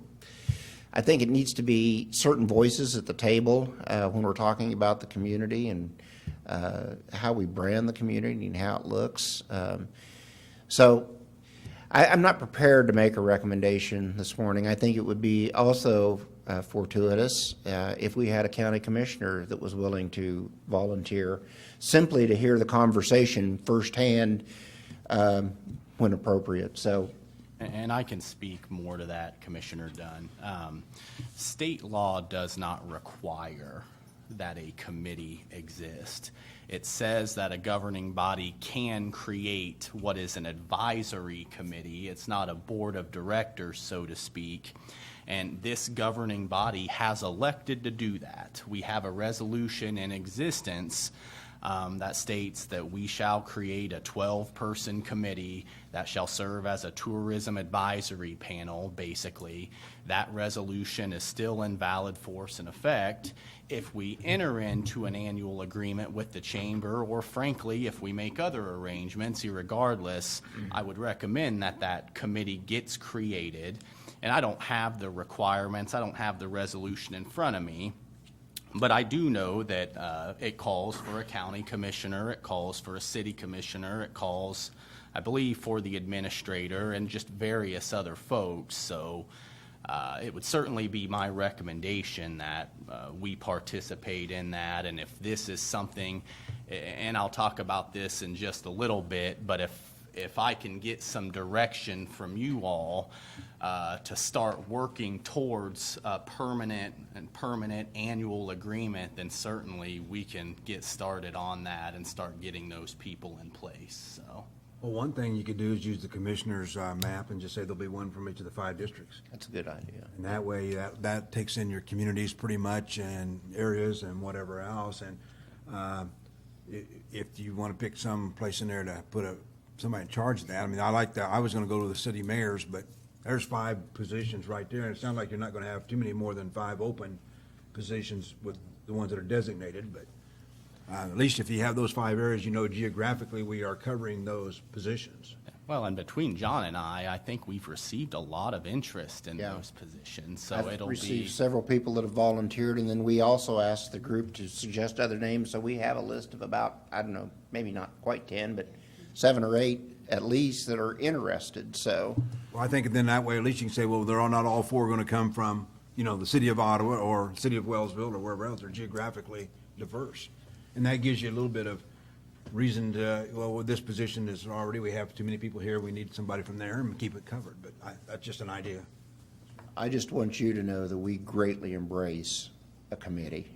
I think it needs to be certain voices at the table when we're talking about the community and how we brand the community and how it looks. So I'm not prepared to make a recommendation this morning. I think it would be also fortuitous if we had a county commissioner that was willing to volunteer simply to hear the conversation firsthand when appropriate. So, And I can speak more to that, Commissioner Dunn. State law does not require that a committee exist. It says that a governing body can create what is an advisory committee. It's not a board of directors, so to speak. And this governing body has elected to do that. We have a resolution in existence that states that we shall create a 12-person committee that shall serve as a tourism advisory panel, basically. That resolution is still in valid force and effect. If we enter into an annual agreement with the chamber, or frankly, if we make other arrangements, irregardless, I would recommend that that committee gets created. And I don't have the requirements, I don't have the resolution in front of me, but I do know that it calls for a county commissioner, it calls for a city commissioner, it calls, I believe, for the administrator and just various other folks. So it would certainly be my recommendation that we participate in that. And if this is something, and I'll talk about this in just a little bit, but if I can get some direction from you all to start working towards a permanent annual agreement, then certainly we can get started on that and start getting those people in place, so. Well, one thing you could do is use the commissioner's map and just say there'll be one from each of the 5 districts. That's a good idea. And that way, that takes in your communities pretty much and areas and whatever else. And if you want to pick some place in there to put somebody in charge of that, I mean, I like that. I was going to go to the city mayors, but there's 5 positions right there. And it sounds like you're not going to have too many more than 5 open positions with the ones that are designated. But at least if you have those 5 areas, you know geographically we are covering those positions. Well, and between John and I think we've received a lot of interest in Yeah. those positions, so I've it'll received be. several people that have volunteered, and then we also asked the group to suggest other names, so we have a list of about, I don't know, maybe not quite 10, but 7 or 8 at least that are interested, so. Well, I think then that way at least you can say, well, they're all, not all 4 going to come from, the city of Ottawa or city of Wellsville or wherever else. They're geographically diverse. And that gives you a little bit of reason to, well, this position is already, we have too many people here, we need somebody from there and keep it covered. But that's just an idea. I just want you to know that we greatly embrace a committee.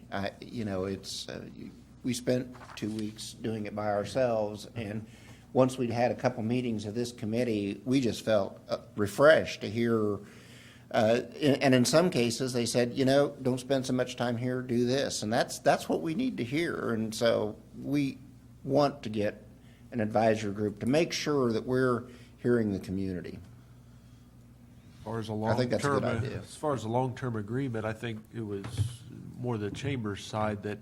We spent 2 weeks doing it by ourselves, and once we'd had a couple meetings of this committee, we just felt refreshed to hear, and in some cases, they said, don't spend so much time here, do this. And that's what we need to hear. And so we want to get an advisory group to make sure that we're hearing the community. As far as a I think that's a good long-term, idea. as far as a long-term agreement, I think it was more the chamber's side that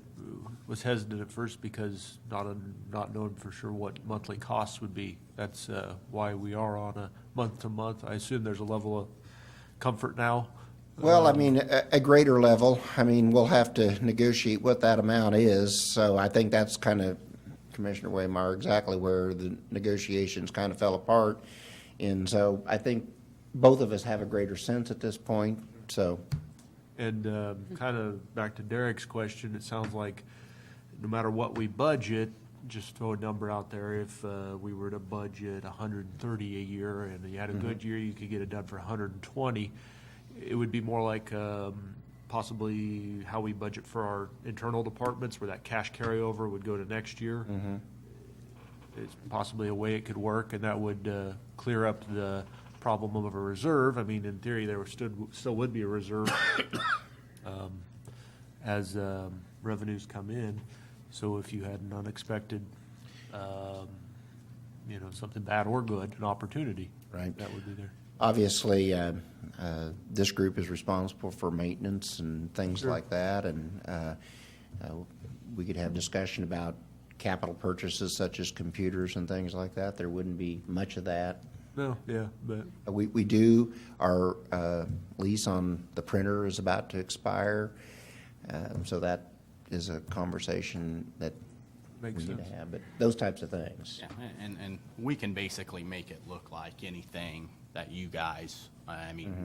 was hesitant at first because not knowing for sure what monthly costs would be. That's why we are on a month-to-month. I assume there's a level of comfort now. Well, I mean, a greater level. I mean, we'll have to negotiate what that amount is. So I think that's kind of, Commissioner Waymire, exactly where the negotiations kind of fell apart. And so I think both of us have a greater sense at this point, so. And kind of back to Derek's question, it sounds like no matter what we budget, just throw a number out there, if we were to budget 130 a year and you had a good year, you could get it done for 120. It would be more like possibly how we budget for our internal departments, where that cash carryover would go to next year. It's possibly a way it could work, and that would clear up the problem of a reserve. I mean, in theory, there still would be a reserve as revenues come in. So if you had an unexpected, something bad or good, an opportunity, Right. that would be there. Obviously, this group is responsible for maintenance and things Sure. like that, and we could have discussion about capital purchases such as computers and things like that. There wouldn't be much of that. No, yeah, but We do, our lease on the printer is about to expire, so that is a conversation that we makes need to sense. have, but those types of things. Yeah, and we can basically make it look like anything that you guys,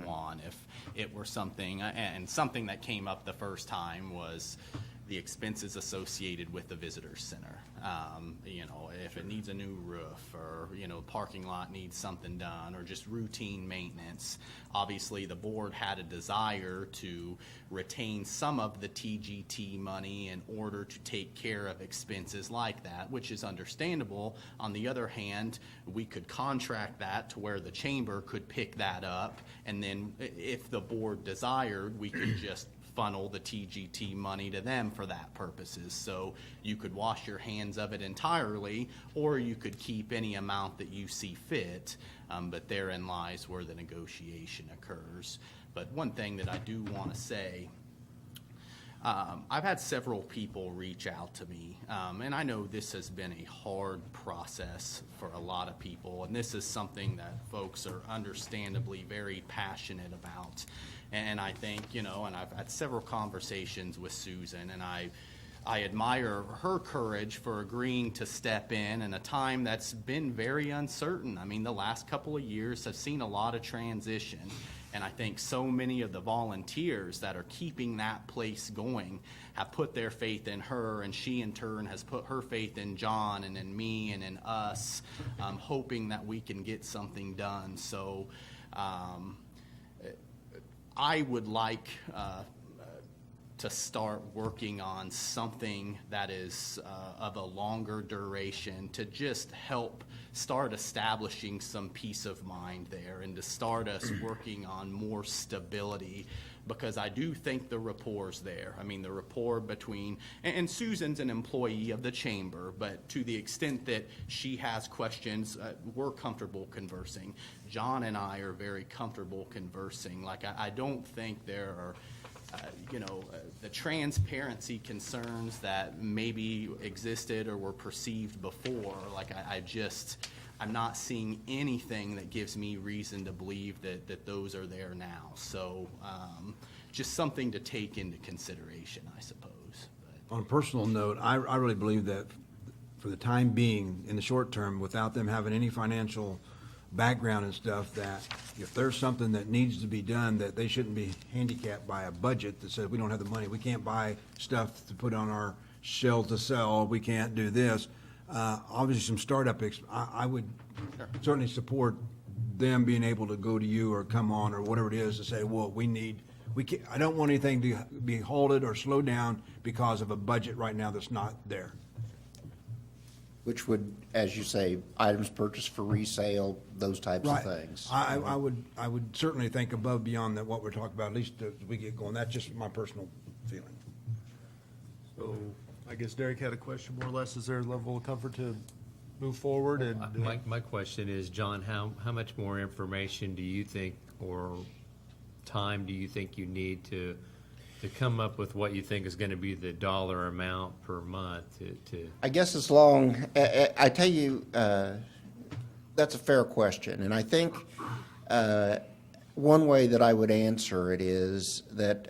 want. If it were something, and something that came up the first time was the expenses associated with the visitor center. If it needs a new roof or, parking lot needs something done or just routine maintenance. Obviously, the board had a desire to retain some of the TGT money in order to take care of expenses like that, which is understandable. On the other hand, we could contract that to where the chamber could pick that up, and then if the board desired, we could just funnel the TGT money to them for that purposes. So you could wash your hands of it entirely, or you could keep any amount that you see fit, but therein lies where the negotiation occurs. But one thing that I do want to say, I've had several people reach out to me, and I know this has been a hard process for a lot of people, and this is something that folks are understandably very passionate about. And I think, and I've had several conversations with Susan, and I admire her courage for agreeing to step in a time that's been very uncertain. I mean, the last couple of years have seen a lot of transition. And I think so many of the volunteers that are keeping that place going have put their faith in her, and she in turn has put her faith in John and in me and in us, hoping that we can get something done. So I would like to start working on something that is of a longer duration to just help start establishing some peace of mind there and to start us working on more stability, because I do think the rapport's there. I mean, the rapport between, and Susan's an employee of the chamber, but to the extent that she has questions, we're comfortable conversing. John and I are very comfortable conversing. Like, I don't think there are the transparency concerns that maybe existed or were perceived before. Like, I'm not seeing anything that gives me reason to believe that those are there now. So just something to take into consideration, I suppose. But On a personal note, I really believe that for the time being, in the short term, without them having any financial background and stuff, that if there's something that needs to be done, that they shouldn't be handicapped by a budget that says we don't have the money, we can't buy stuff to put on our shelves to sell, we can't do this. Obviously, some startup, I would certainly support them being able to go to you or come on or whatever it is to say, well, I don't want anything to be halted or slowed down because of a budget right now that's not there. Which would, as you say, items purchased for resale, those types of things. I would certainly think above beyond that what we're talking about, at least as we get going. That's just my personal feeling. So I guess Derek had a question, more or less. Is there a level of comfort to move forward? And My question is, John, how much more information do you think, or time do you think you need to come up with what you think is going to be the dollar amount per month to I guess as long, I tell you, that's a fair question. And I think one way that I would answer it is that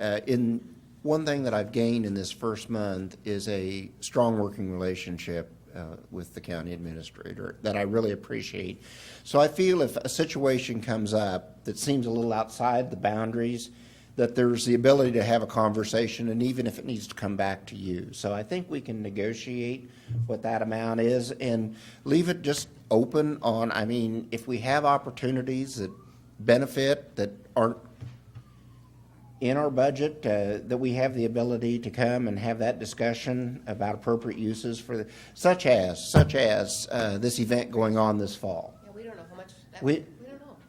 one thing that I've gained in this first month is a strong working relationship with the county administrator that I really appreciate. So I feel if a situation comes up that seems a little outside the boundaries, that there's the ability to have a conversation, and even if it needs to come back to you. So I think we can negotiate what that amount is and leave it just open on, I mean, if we have opportunities that benefit, that aren't in our budget, that we have the ability to come and have that discussion about appropriate uses for, such as this event going on this fall. Yeah, we don't know how much, We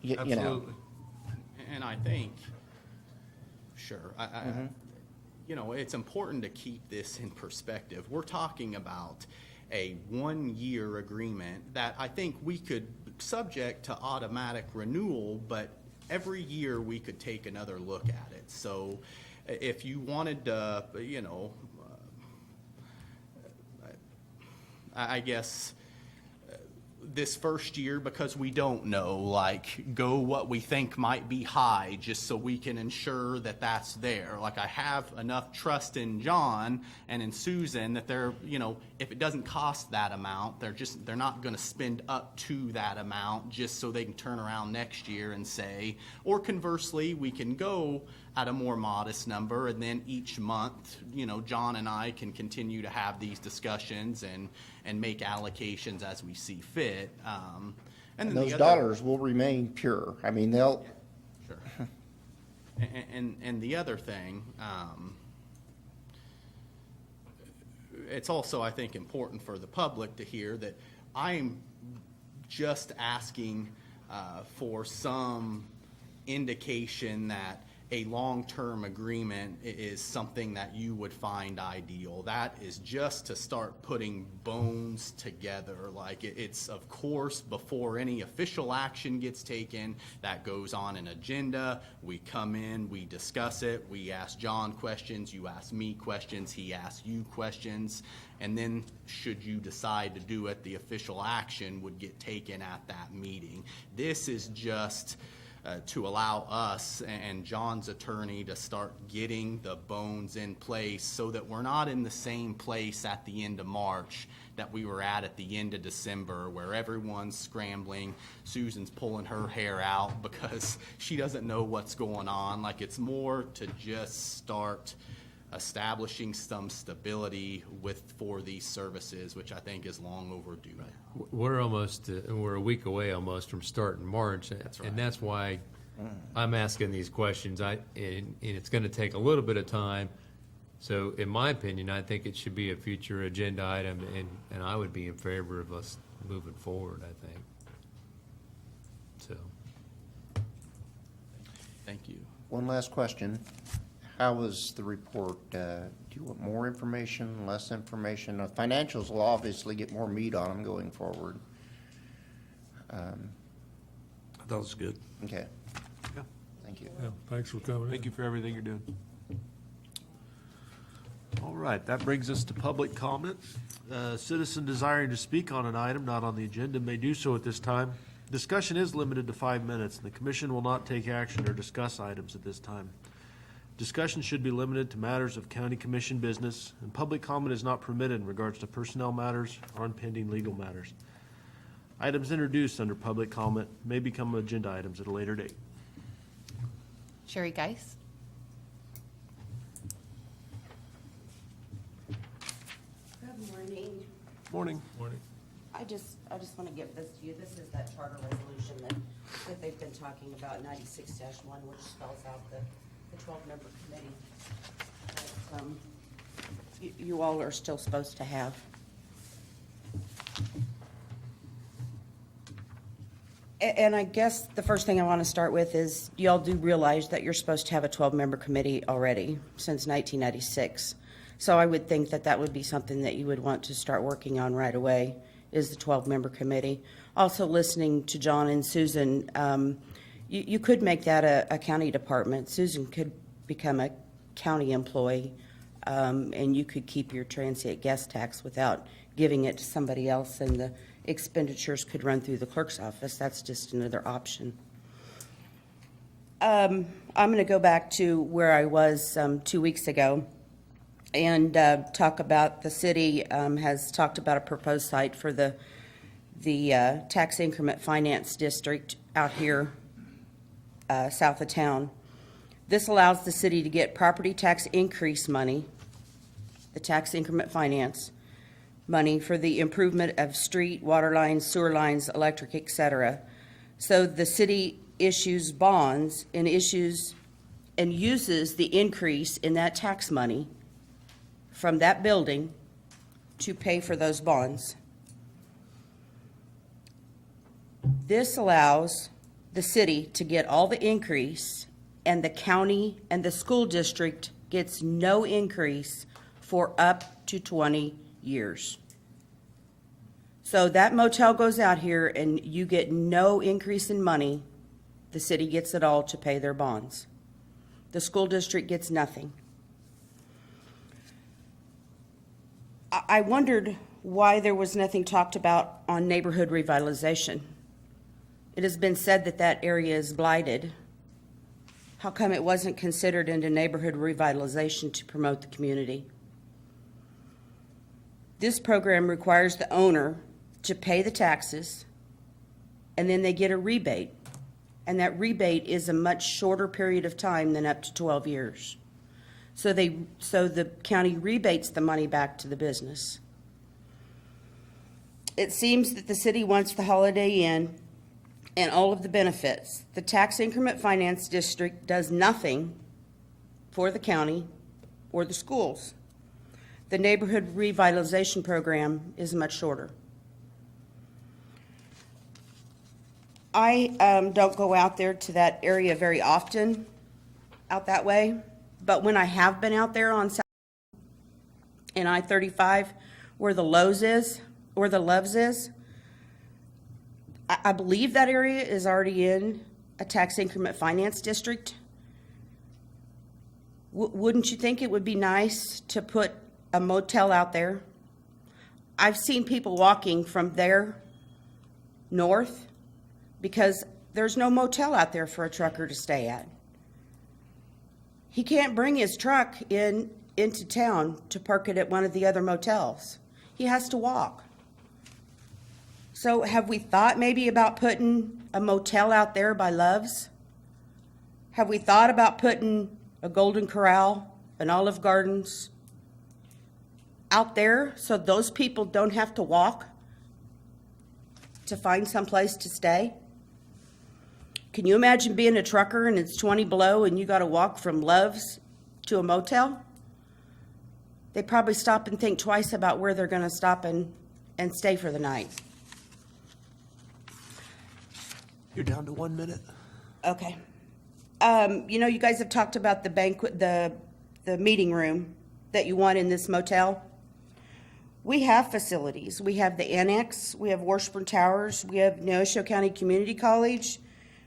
we don't know. You know. absolutely. And I think, sure, it's important to keep this in perspective. We're talking about a one-year agreement that I think we could subject to automatic renewal, but every year we could take another look at it. So if you wanted to, I guess this first year, because we don't know, like, go what we think might be high just so we can ensure that that's there. Like, I have enough trust in John and in Susan that they're, if it doesn't cost that amount, they're not going to spend up to that amount just so they can turn around next year and say, or conversely, we can go at a more modest number, and then each month, John and I can continue to have these discussions and make allocations as we see fit. And then those the dollars will remain pure. I mean, they'll. Sure. And the other thing, it's also, I think, important for the public to hear that I'm just asking for some indication that a long-term agreement is something that you would find ideal. That is just to start putting bones together. Like it's, of course, before any official action gets taken, that goes on an agenda. We come in, we discuss it, we ask John questions, you ask me questions, he asks you questions, and then should you decide to do it, the official action would get taken at that meeting. This is just to allow us and John's attorney to start getting the bones in place so that we're not in the same place at the end of March that we were at the end of December, where everyone's scrambling. Susan's pulling her hair out because she doesn't know what's going on. Like, it's more to just start establishing some stability for these services, which I think is long overdue. We're almost, we're a week away almost from starting March. That's right. And that's why I'm asking these questions. And it's going to take a little bit of time. So in my opinion, I think it should be a future agenda item, and I would be in favor of us moving forward, I think. So. Thank you. One last question. How was the report? Do you want more information, less information? Financials will obviously get more meat on them going forward. I thought it was good. Okay. Yeah. Thank you. Yeah, thanks for coming in. Thank you for everything you're doing. All right, that brings us to public comment. Citizen desiring to speak on an item not on the agenda may do so at this time. Discussion is limited to 5 minutes, and the commission will not take action or discuss items at this time. Discussion should be limited to matters of county commission business, and public comment is not permitted in regards to personnel matters or pending legal matters. Items introduced under public comment may become agenda items at a later date. Sherry Geis. Good morning. Morning. Morning. I just want to give this to you. This is that charter resolution that they've been talking about, 96-1, which spells out the 12-member committee that you all are still supposed to have. And I guess the first thing I want to start with is, y'all do realize that you're supposed to have a 12-member committee already since 1996. So I would think that that would be something that you would want to start working on right away, is the 12-member committee. Also, listening to John and Susan, you could make that a county department. Susan could become a county employee, and you could keep your transient guest tax without giving it to somebody else, and the expenditures could run through the clerk's office. That's just another option. I'm going to go back to where I was 2 weeks ago and talk about the city has talked about a proposed site for the tax increment finance district out here south of town. This allows the city to get property tax increase money, the tax increment finance money for the improvement of street, water lines, sewer lines, electric, etc. So the city issues bonds and uses the increase in that tax money from that building to pay for those bonds. This allows the city to get all the increase, and the county and the school district gets no increase for up to 20 years. So that motel goes out here and you get no increase in money. The city gets it all to pay their bonds. The school district gets nothing. I wondered why there was nothing talked about on neighborhood revitalization. It has been said that that area is blighted. How come it wasn't considered into neighborhood revitalization to promote the community? This program requires the owner to pay the taxes, and then they get a rebate. And that rebate is a much shorter period of time than up to 12 years. So the county rebates the money back to the business. It seems that the city wants the Holiday Inn and all of the benefits. The tax increment finance district does nothing for the county or the schools. The neighborhood revitalization program is much shorter. I don't go out there to that area very often, out that way, but when I have been out there on South in I-35, where the Lowe's is, or the Loves is, I believe that area is already in a tax increment finance district. Wouldn't you think it would be nice to put a motel out there? I've seen people walking from there north because there's no motel out there for a trucker to stay at. He can't bring his truck into town to park it at one of the other motels. He has to walk. So have we thought maybe about putting a motel out there by Love's? Have we thought about putting a Golden Corral, an Olive Gardens out there so those people don't have to walk to find some place to stay? Can you imagine being a trucker and it's 20 below and you got to walk from Love's to a motel? They probably stop and think twice about where they're going to stop and stay for the night. You're down to 1 minute. Okay. You guys have talked about the banquet, the meeting room that you want in this motel. We have facilities. We have the Annex, we have Washburn Towers, we have Neosho County Community College,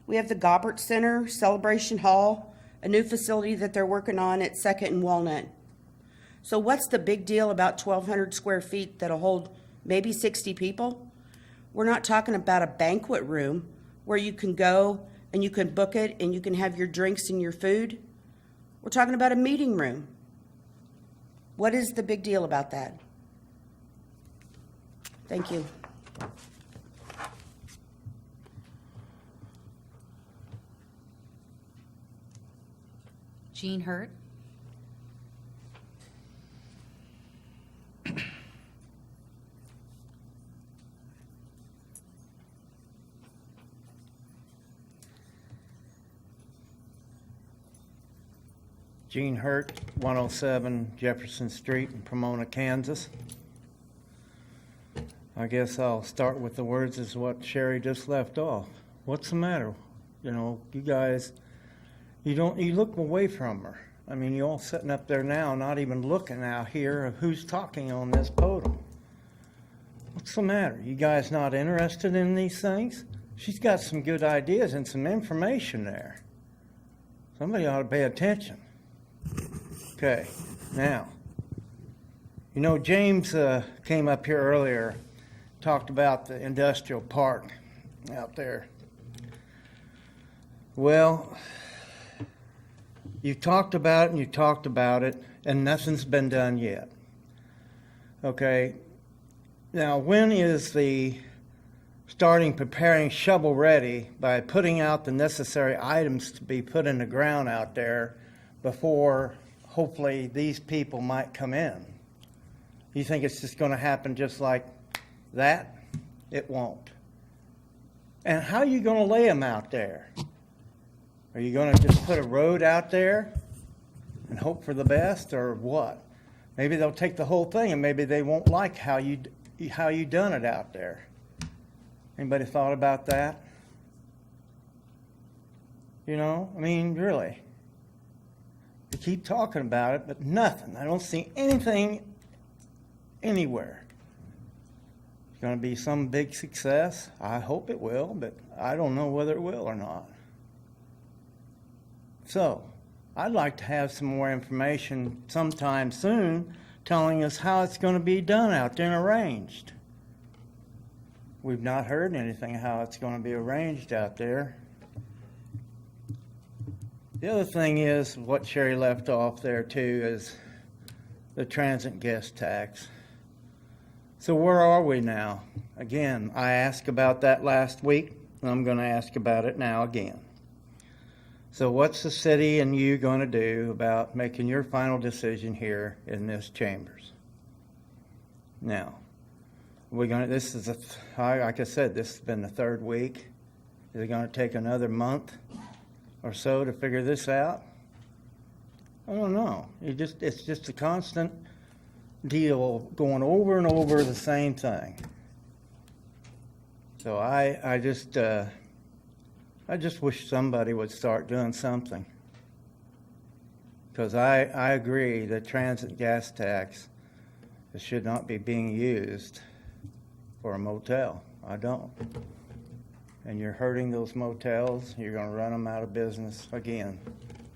we have the Gobbert Center, Celebration Hall, a new facility that they're working on at Second and Walnut. So what's the big deal about 1,200 square feet that'll hold maybe 60 people? We're not talking about a banquet room where you can go and you can book it and you can have your drinks and your food. We're talking about a meeting room. What is the big deal about that? Thank you. Jean Hurt. Gene Hurt, 107 Jefferson Street in Pomona, Kansas. I guess I'll start with the words as what Sherry just left off. What's the matter? You guys, you look away from her. I mean, you're all sitting up there now, not even looking out here of who's talking on this podium. What's the matter? You guys not interested in these things? She's got some good ideas and some information there. Somebody ought to pay attention. Okay, now, James came up here earlier, talked about the industrial park out there. Well, you talked about it, and nothing's been done yet. Okay, now when is the preparing shovel ready by putting out the necessary items to be put in the ground out there before hopefully these people might come in? You think it's just going to happen just like that? It won't. And how are you going to lay them out there? Are you going to just put a road out there and hope for the best, or what? Maybe they'll take the whole thing and maybe they won't like how you done it out there. Anybody thought about that? Really. You keep talking about it, but nothing. I don't see anything anywhere. It's going to be some big success. I hope it will, but I don't know whether it will or not. So, I'd like to have some more information sometime soon telling us how it's going to be done out there and arranged. We've not heard anything how it's going to be arranged out there. The other thing is, what Sherry left off there too, is the transient guest tax. So where are we now? Again, I asked about that last week, and I'm going to ask about it now again. So what's the city and you going to do about making your final decision here in this chambers? Now, like I said, this has been the third week. Is it going to take another month or so to figure this out? I don't know. It's just a constant deal going over and over the same thing. So I just wish somebody would start doing something. because I agree that transit gas tax should not be being used for a motel. I don't. And you're hurting those motels, you're gonna run them out of business again,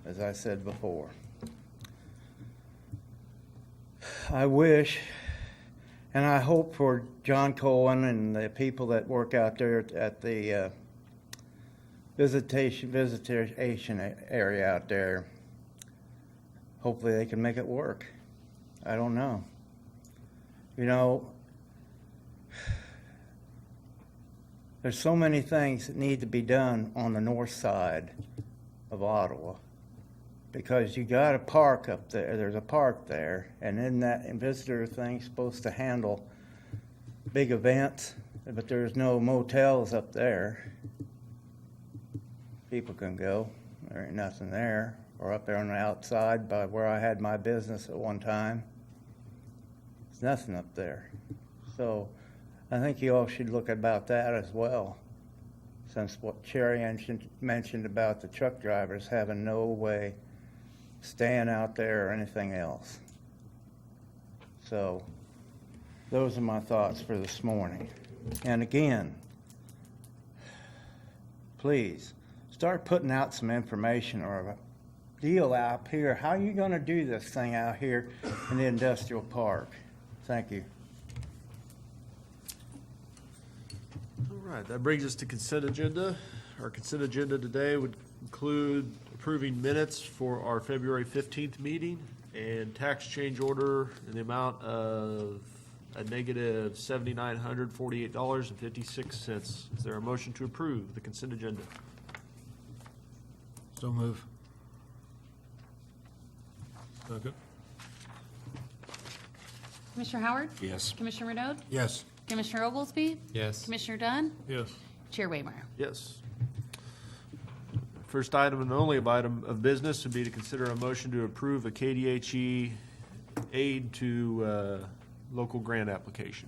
as I said before. I wish, and I hope for John Cohen and the people that work out there at the visitation area out there, hopefully they can make it work. I don't know. You know, there's so many things that need to be done on the north side of Ottawa, because you got a park up there. There's a park there, and then that visitor thing's supposed to handle big events, but there's no motels up there. People can go. There ain't nothing there. Or up there on the outside by where I had my business at one time. There's nothing up there. So I think you all should look about that as well, since what Sherry mentioned about the truck drivers having no way staying out there or anything else. So those are my thoughts for this morning. And again, please start putting out some information or a deal out here. How are you going to do this thing out here in the industrial park? Thank you. All right, that brings us to consent agenda. Our consent agenda today would include approving minutes for our February 15th meeting and tax change order in the amount of a negative $7,948.56. Is there a motion to approve the consent agenda? So move. Second. Commissioner Howard? Yes. Commissioner Renaud? Yes. Commissioner Oglesby? Yes. Commissioner Dunn? Yes. Chair Waymeyer? Yes. First item and only item of business would be to consider a motion to approve a KDHE aid to local grant application.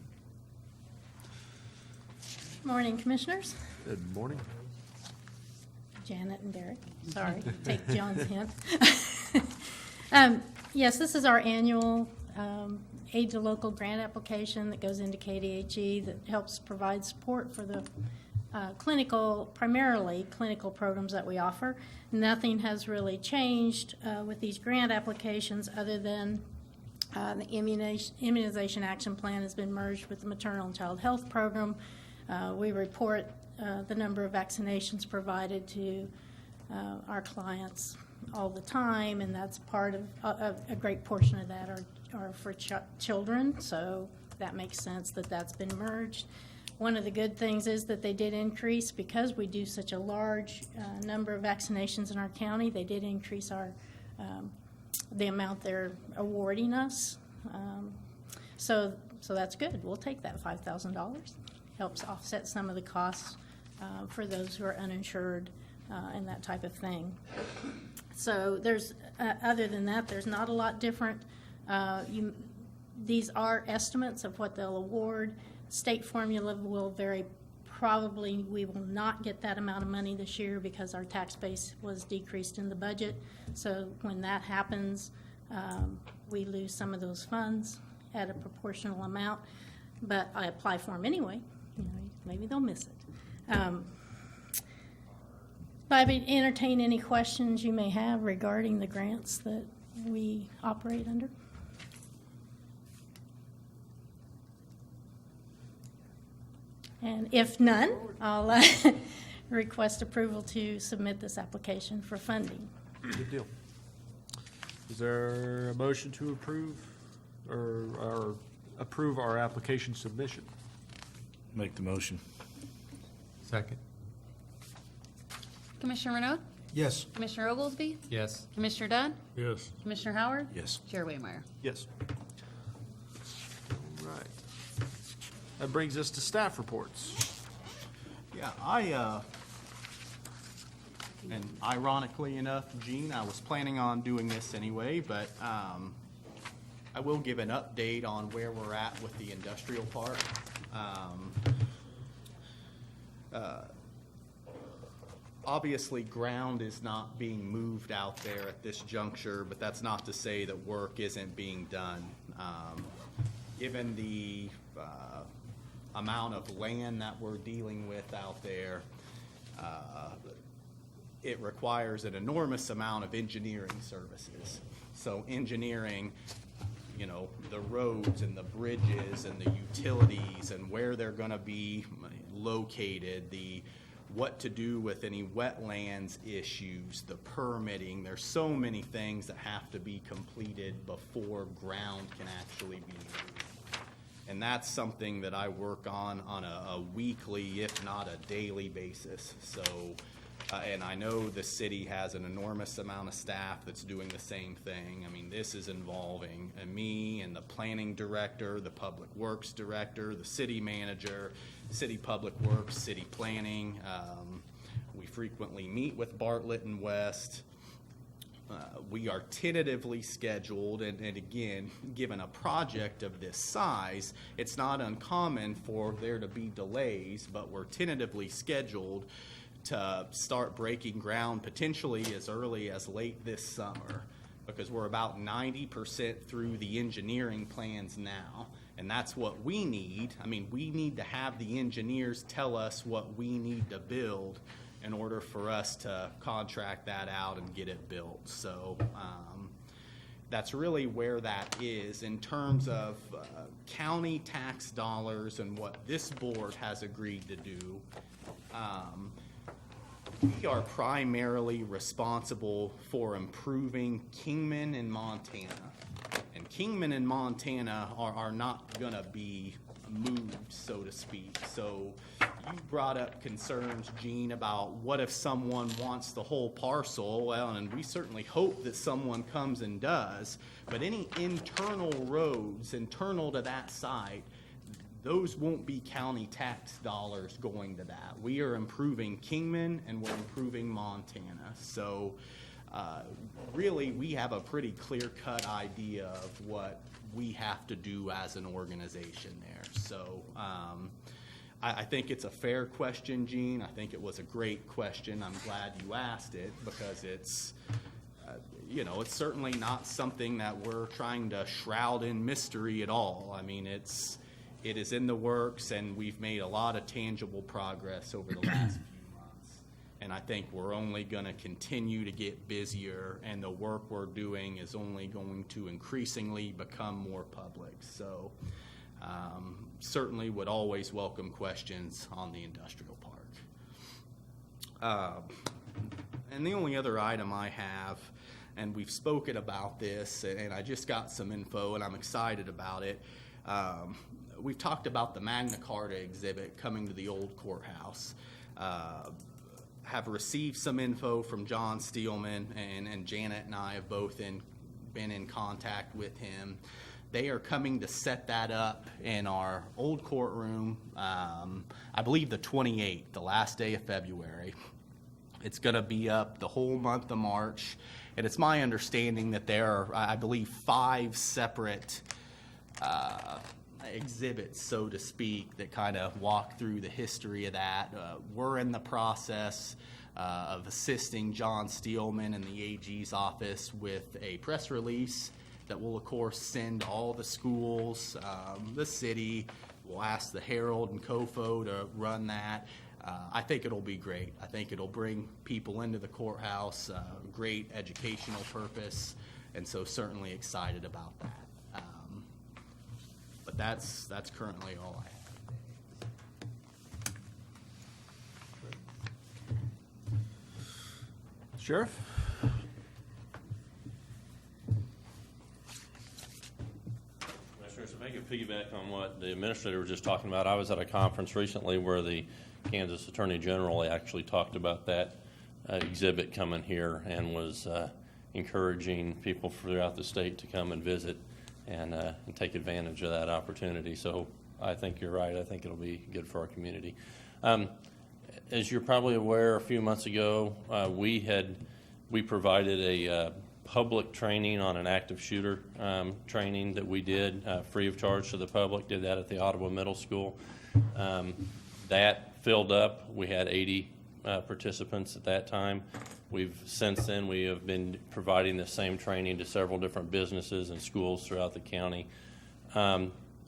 Morning, Commissioners. Good morning. Janet and Derek. Sorry, take John's hint. Yes, this is our annual aid to local grant application that goes into KDHE that helps provide support for the primarily clinical programs that we offer. Nothing has really changed with these grant applications other than the immunization action plan has been merged with the maternal and child health program. We report the number of vaccinations provided to our clients all the time, and that's part of a great portion of that are for children, so that makes sense that that's been merged. One of the good things is that they did increase, because we do such a large number of vaccinations in our county, they did increase the amount they're awarding us. So that's good. We'll take that $5,000. Helps offset some of the costs for those who are uninsured and that type of thing. So there's, other than that, there's not a lot different. These are estimates of what they'll award. State formula will vary. Probably we will not get that amount of money this year because our tax base was decreased in the budget. So when that happens, we lose some of those funds at a proportional amount. But I apply for them anyway. You know, maybe they'll miss it. But I would entertain any questions you may have regarding the grants that we operate under. And if none, I'll request approval to submit this application for funding. Good deal. Is there a motion to approve or approve our application submission? Make the motion. Second. Commissioner Renaud? Yes. Commissioner Oglesby? Yes. Commissioner Dunn? Yes. Commissioner Howard? Yes. Chair Waymeyer? Yes. All right. That brings us to staff reports. Yeah, and ironically enough, Gene, I was planning on doing this anyway, but I will give an update on where we're at with the industrial park. Obviously, ground is not being moved out there at this juncture, but that's not to say that work isn't being done. Given the amount of land that we're dealing with out there, it requires an enormous amount of engineering services. So engineering, you know, the roads and the bridges and the utilities and where they're gonna be located, what to do with any wetlands issues, the permitting. There's so many things that have to be completed before ground can actually be moved. And that's something that I work on a weekly, if not a daily basis. So, and I know the city has an enormous amount of staff that's doing the same thing. I mean, this is involving me and the planning director, the public works director, the city manager, city public works, city planning. We frequently meet with Bartlett and West. We are tentatively scheduled, and again, given a project of this size, it's not uncommon for there to be delays, but we're tentatively scheduled to start breaking ground potentially as early as late this summer, because we're about 90% through the engineering plans now, and that's what we need. I mean, we need to have the engineers tell us what we need to build in order for us to contract that out and get it built. So that's really where that is in terms of county tax dollars and what this board has agreed to do. We are primarily responsible for improving Kingman and Montana. And Kingman and Montana are not gonna be moved, so to speak. So you brought up concerns, Gene, about what if someone wants the whole parcel? Well, and we certainly hope that someone comes and does, but any internal roads, internal to that site, those won't be county tax dollars going to that. We are improving Kingman and we're improving Montana. So really, we have a pretty clear-cut idea of what we have to do as an organization there. So I think it's a fair question, Gene. I think it was a great question. I'm glad you asked it because it's, you know, it's certainly not something that we're trying to shroud in mystery at all. I mean, it is in the works, and we've made a lot of tangible progress over the last few months. And I think we're only going to continue to get busier, and the work we're doing is only going to increasingly become more public. So certainly would always welcome questions on the industrial park. And the only other item I have, and we've spoken about this, and I just got some info, and I'm excited about it. We've talked about the Magna Carta exhibit coming to the old courthouse. Have received some info from John Steelman, and Janet and I have both been in contact with him. They are coming to set that up in our old courtroom, I believe the 28th, the last day of February. It's going to be up the whole month of March, and it's my understanding that there are, I believe, 5 separate exhibits, so to speak, that kind of walk through the history of that. We're in the process of assisting John Steelman and the AG's office with a press release that will, of course, send all the schools, the city. We'll ask the Herald and COFO to run that. I think it'll be great. I think it'll bring people into the courthouse, great educational purpose, and so certainly excited about that. But that's currently all I have. Sheriff? Commissioners, if I could piggyback on what the administrator was just talking about, I was at a conference recently where the Kansas Attorney General actually talked about that exhibit coming here and was encouraging people throughout the state to come and visit and take advantage of that opportunity. So I think you're right. I think it'll be good for our community. As you're probably aware, a few months ago, we provided a public training on an active shooter training that we did free of charge to the public. Did that at the Ottawa Middle School. That filled up. We had 80 participants at that time. Since then, we have been providing the same training to several different businesses and schools throughout the county.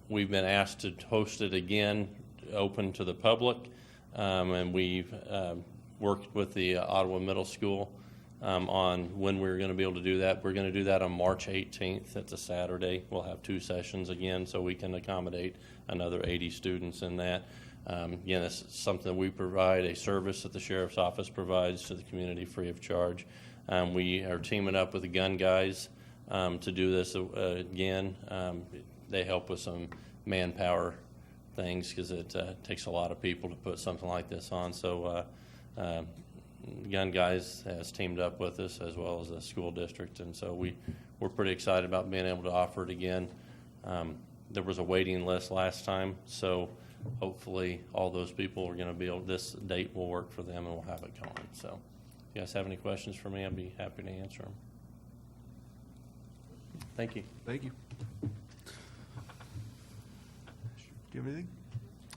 We've been asked to host it again, open to the public, and we've worked with the Ottawa Middle School on when we're going to be able to do that. We're going to do that on March 18th. It's a Saturday. We'll have 2 sessions again, so we can accommodate another 80 students in that. Again, this is something we provide, a service that the Sheriff's Office provides to the community free of charge. We are teaming up with the Gun Guys to do this again. They help with some manpower things because it takes a lot of people to put something like this on. So Gun Guys has teamed up with us as well as the school district, and so we're pretty excited about being able to offer it again. There was a waiting list last time, so hopefully all those people are going to be able, this date will work for them and we'll have it going. So if you guys have any questions for me, I'd be happy to answer them. Thank you. Thank you. Do you have anything?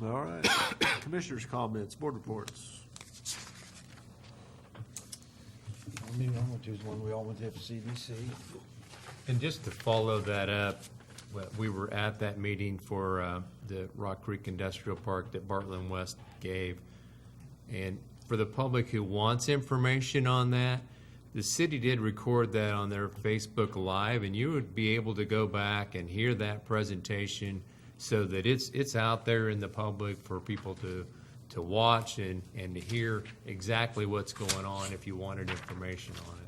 All right. Commissioners' comments, board reports. I mean, I went to one, we all went to FCDC. And just to follow that up, we were at that meeting for the Rock Creek Industrial Park that Bartlett West gave. And for the public who wants information on that, the city did record that on their Facebook Live, and you would be able to go back and hear that presentation so that it's out there in the public for people to watch and to hear exactly what's going on if you wanted information on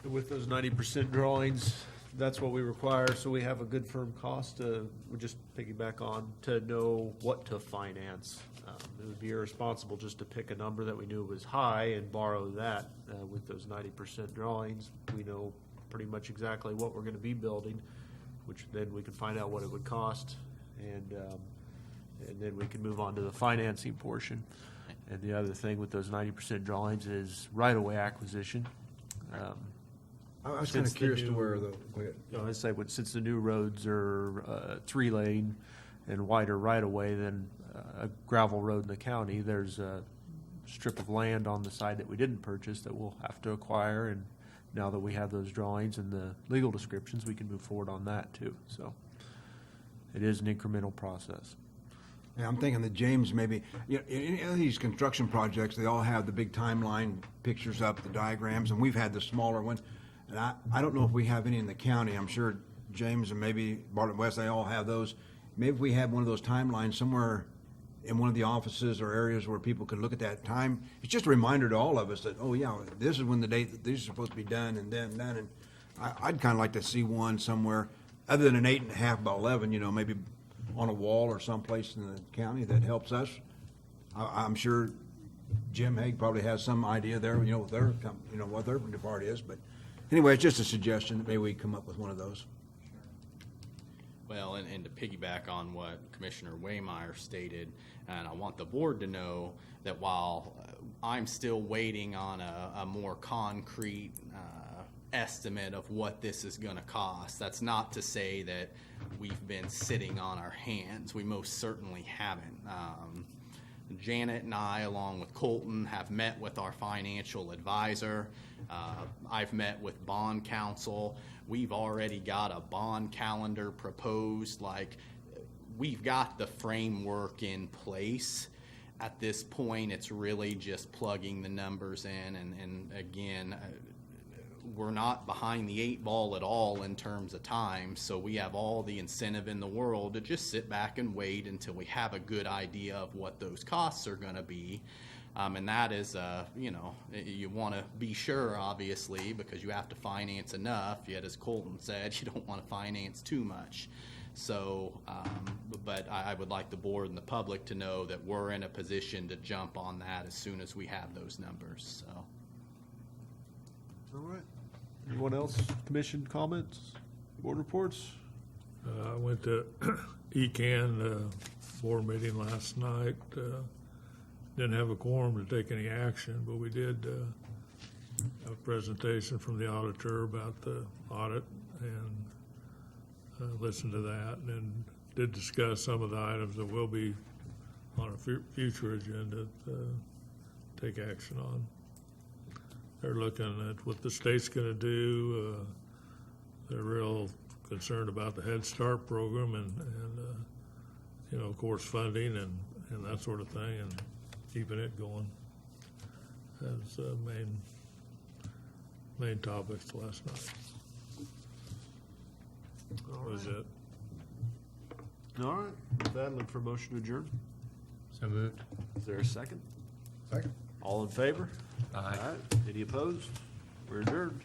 it. With those 90% drawings, that's what we require, so we have a good firm cost we just piggyback on to know what to finance. It would be irresponsible just to pick a number that we knew was high and borrow that. With those 90% drawings, we know pretty much exactly what we're going to be building, which then we can find out what it would cost, and then we can move on to the financing portion. And the other thing with those 90% drawings is right-of-way acquisition. I was kind of curious to where the, go ahead. I say, since the new roads are 3-lane and wider right-of-way than a gravel road in the county, there's a strip of land on the side that we didn't purchase that we'll have to acquire, and now that we have those drawings and the legal descriptions, we can move forward on that too. So it is an incremental process. Yeah, I'm thinking that James maybe, you know, in any of these construction projects, they all have the big timeline pictures up, the diagrams, and we've had the smaller ones. And I don't know if we have any in the county. I'm sure James and maybe Bartlett West, they all have those. Maybe if we had one of those timelines somewhere in one of the offices or areas where people could look at that time, it's just a reminder to all of us that, oh yeah, this is when the date that these are supposed to be done and then done. And I'd kind of like to see one somewhere other than an 8.5 by 11, you know, maybe on a wall or someplace in the county that helps us. I'm sure Jim Haig probably has some idea there, you know, what their part is, but anyway, it's just a suggestion that maybe we come up with one of those. Well, and to piggyback on what Commissioner Waymire stated, and I want the board to know that while I'm still waiting on a more concrete estimate of what this is going to cost, that's not to say that we've been sitting on our hands. We most certainly haven't. Janet and I, along with Colton, have met with our financial advisor. I've met with bond counsel. We've already got a bond calendar proposed. Like, we've got the framework in place. At this point, it's really just plugging the numbers in. And again, we're not behind the 8 ball at all in terms of time, so we have all the incentive in the world to just sit back and wait until we have a good idea of what those costs are going to be. And that is, you know, you want to be sure, obviously, because you have to finance enough, yet as Colton said, you don't want to finance too much. So, but I would like the board and the public to know that we're in a position to jump on that as soon as we have those numbers, so. All right. Anyone else? Commission comments? Board reports? I went to ECAN board meeting last night. Didn't have a quorum to take any action, but we did have a presentation from the auditor about the audit and listened to that, and did discuss some of the items that will be on a future agenda, take action on. They're looking at what the state's gonna do. They're real concerned about the Head Start program and you know, of course, funding and that sort of thing, and keeping it going. As main topics last night. That was it. All right, with that, look for a motion to adjourn. So moved. Is there a second? Second. All in favor? Aye. Any opposed? We're adjourned.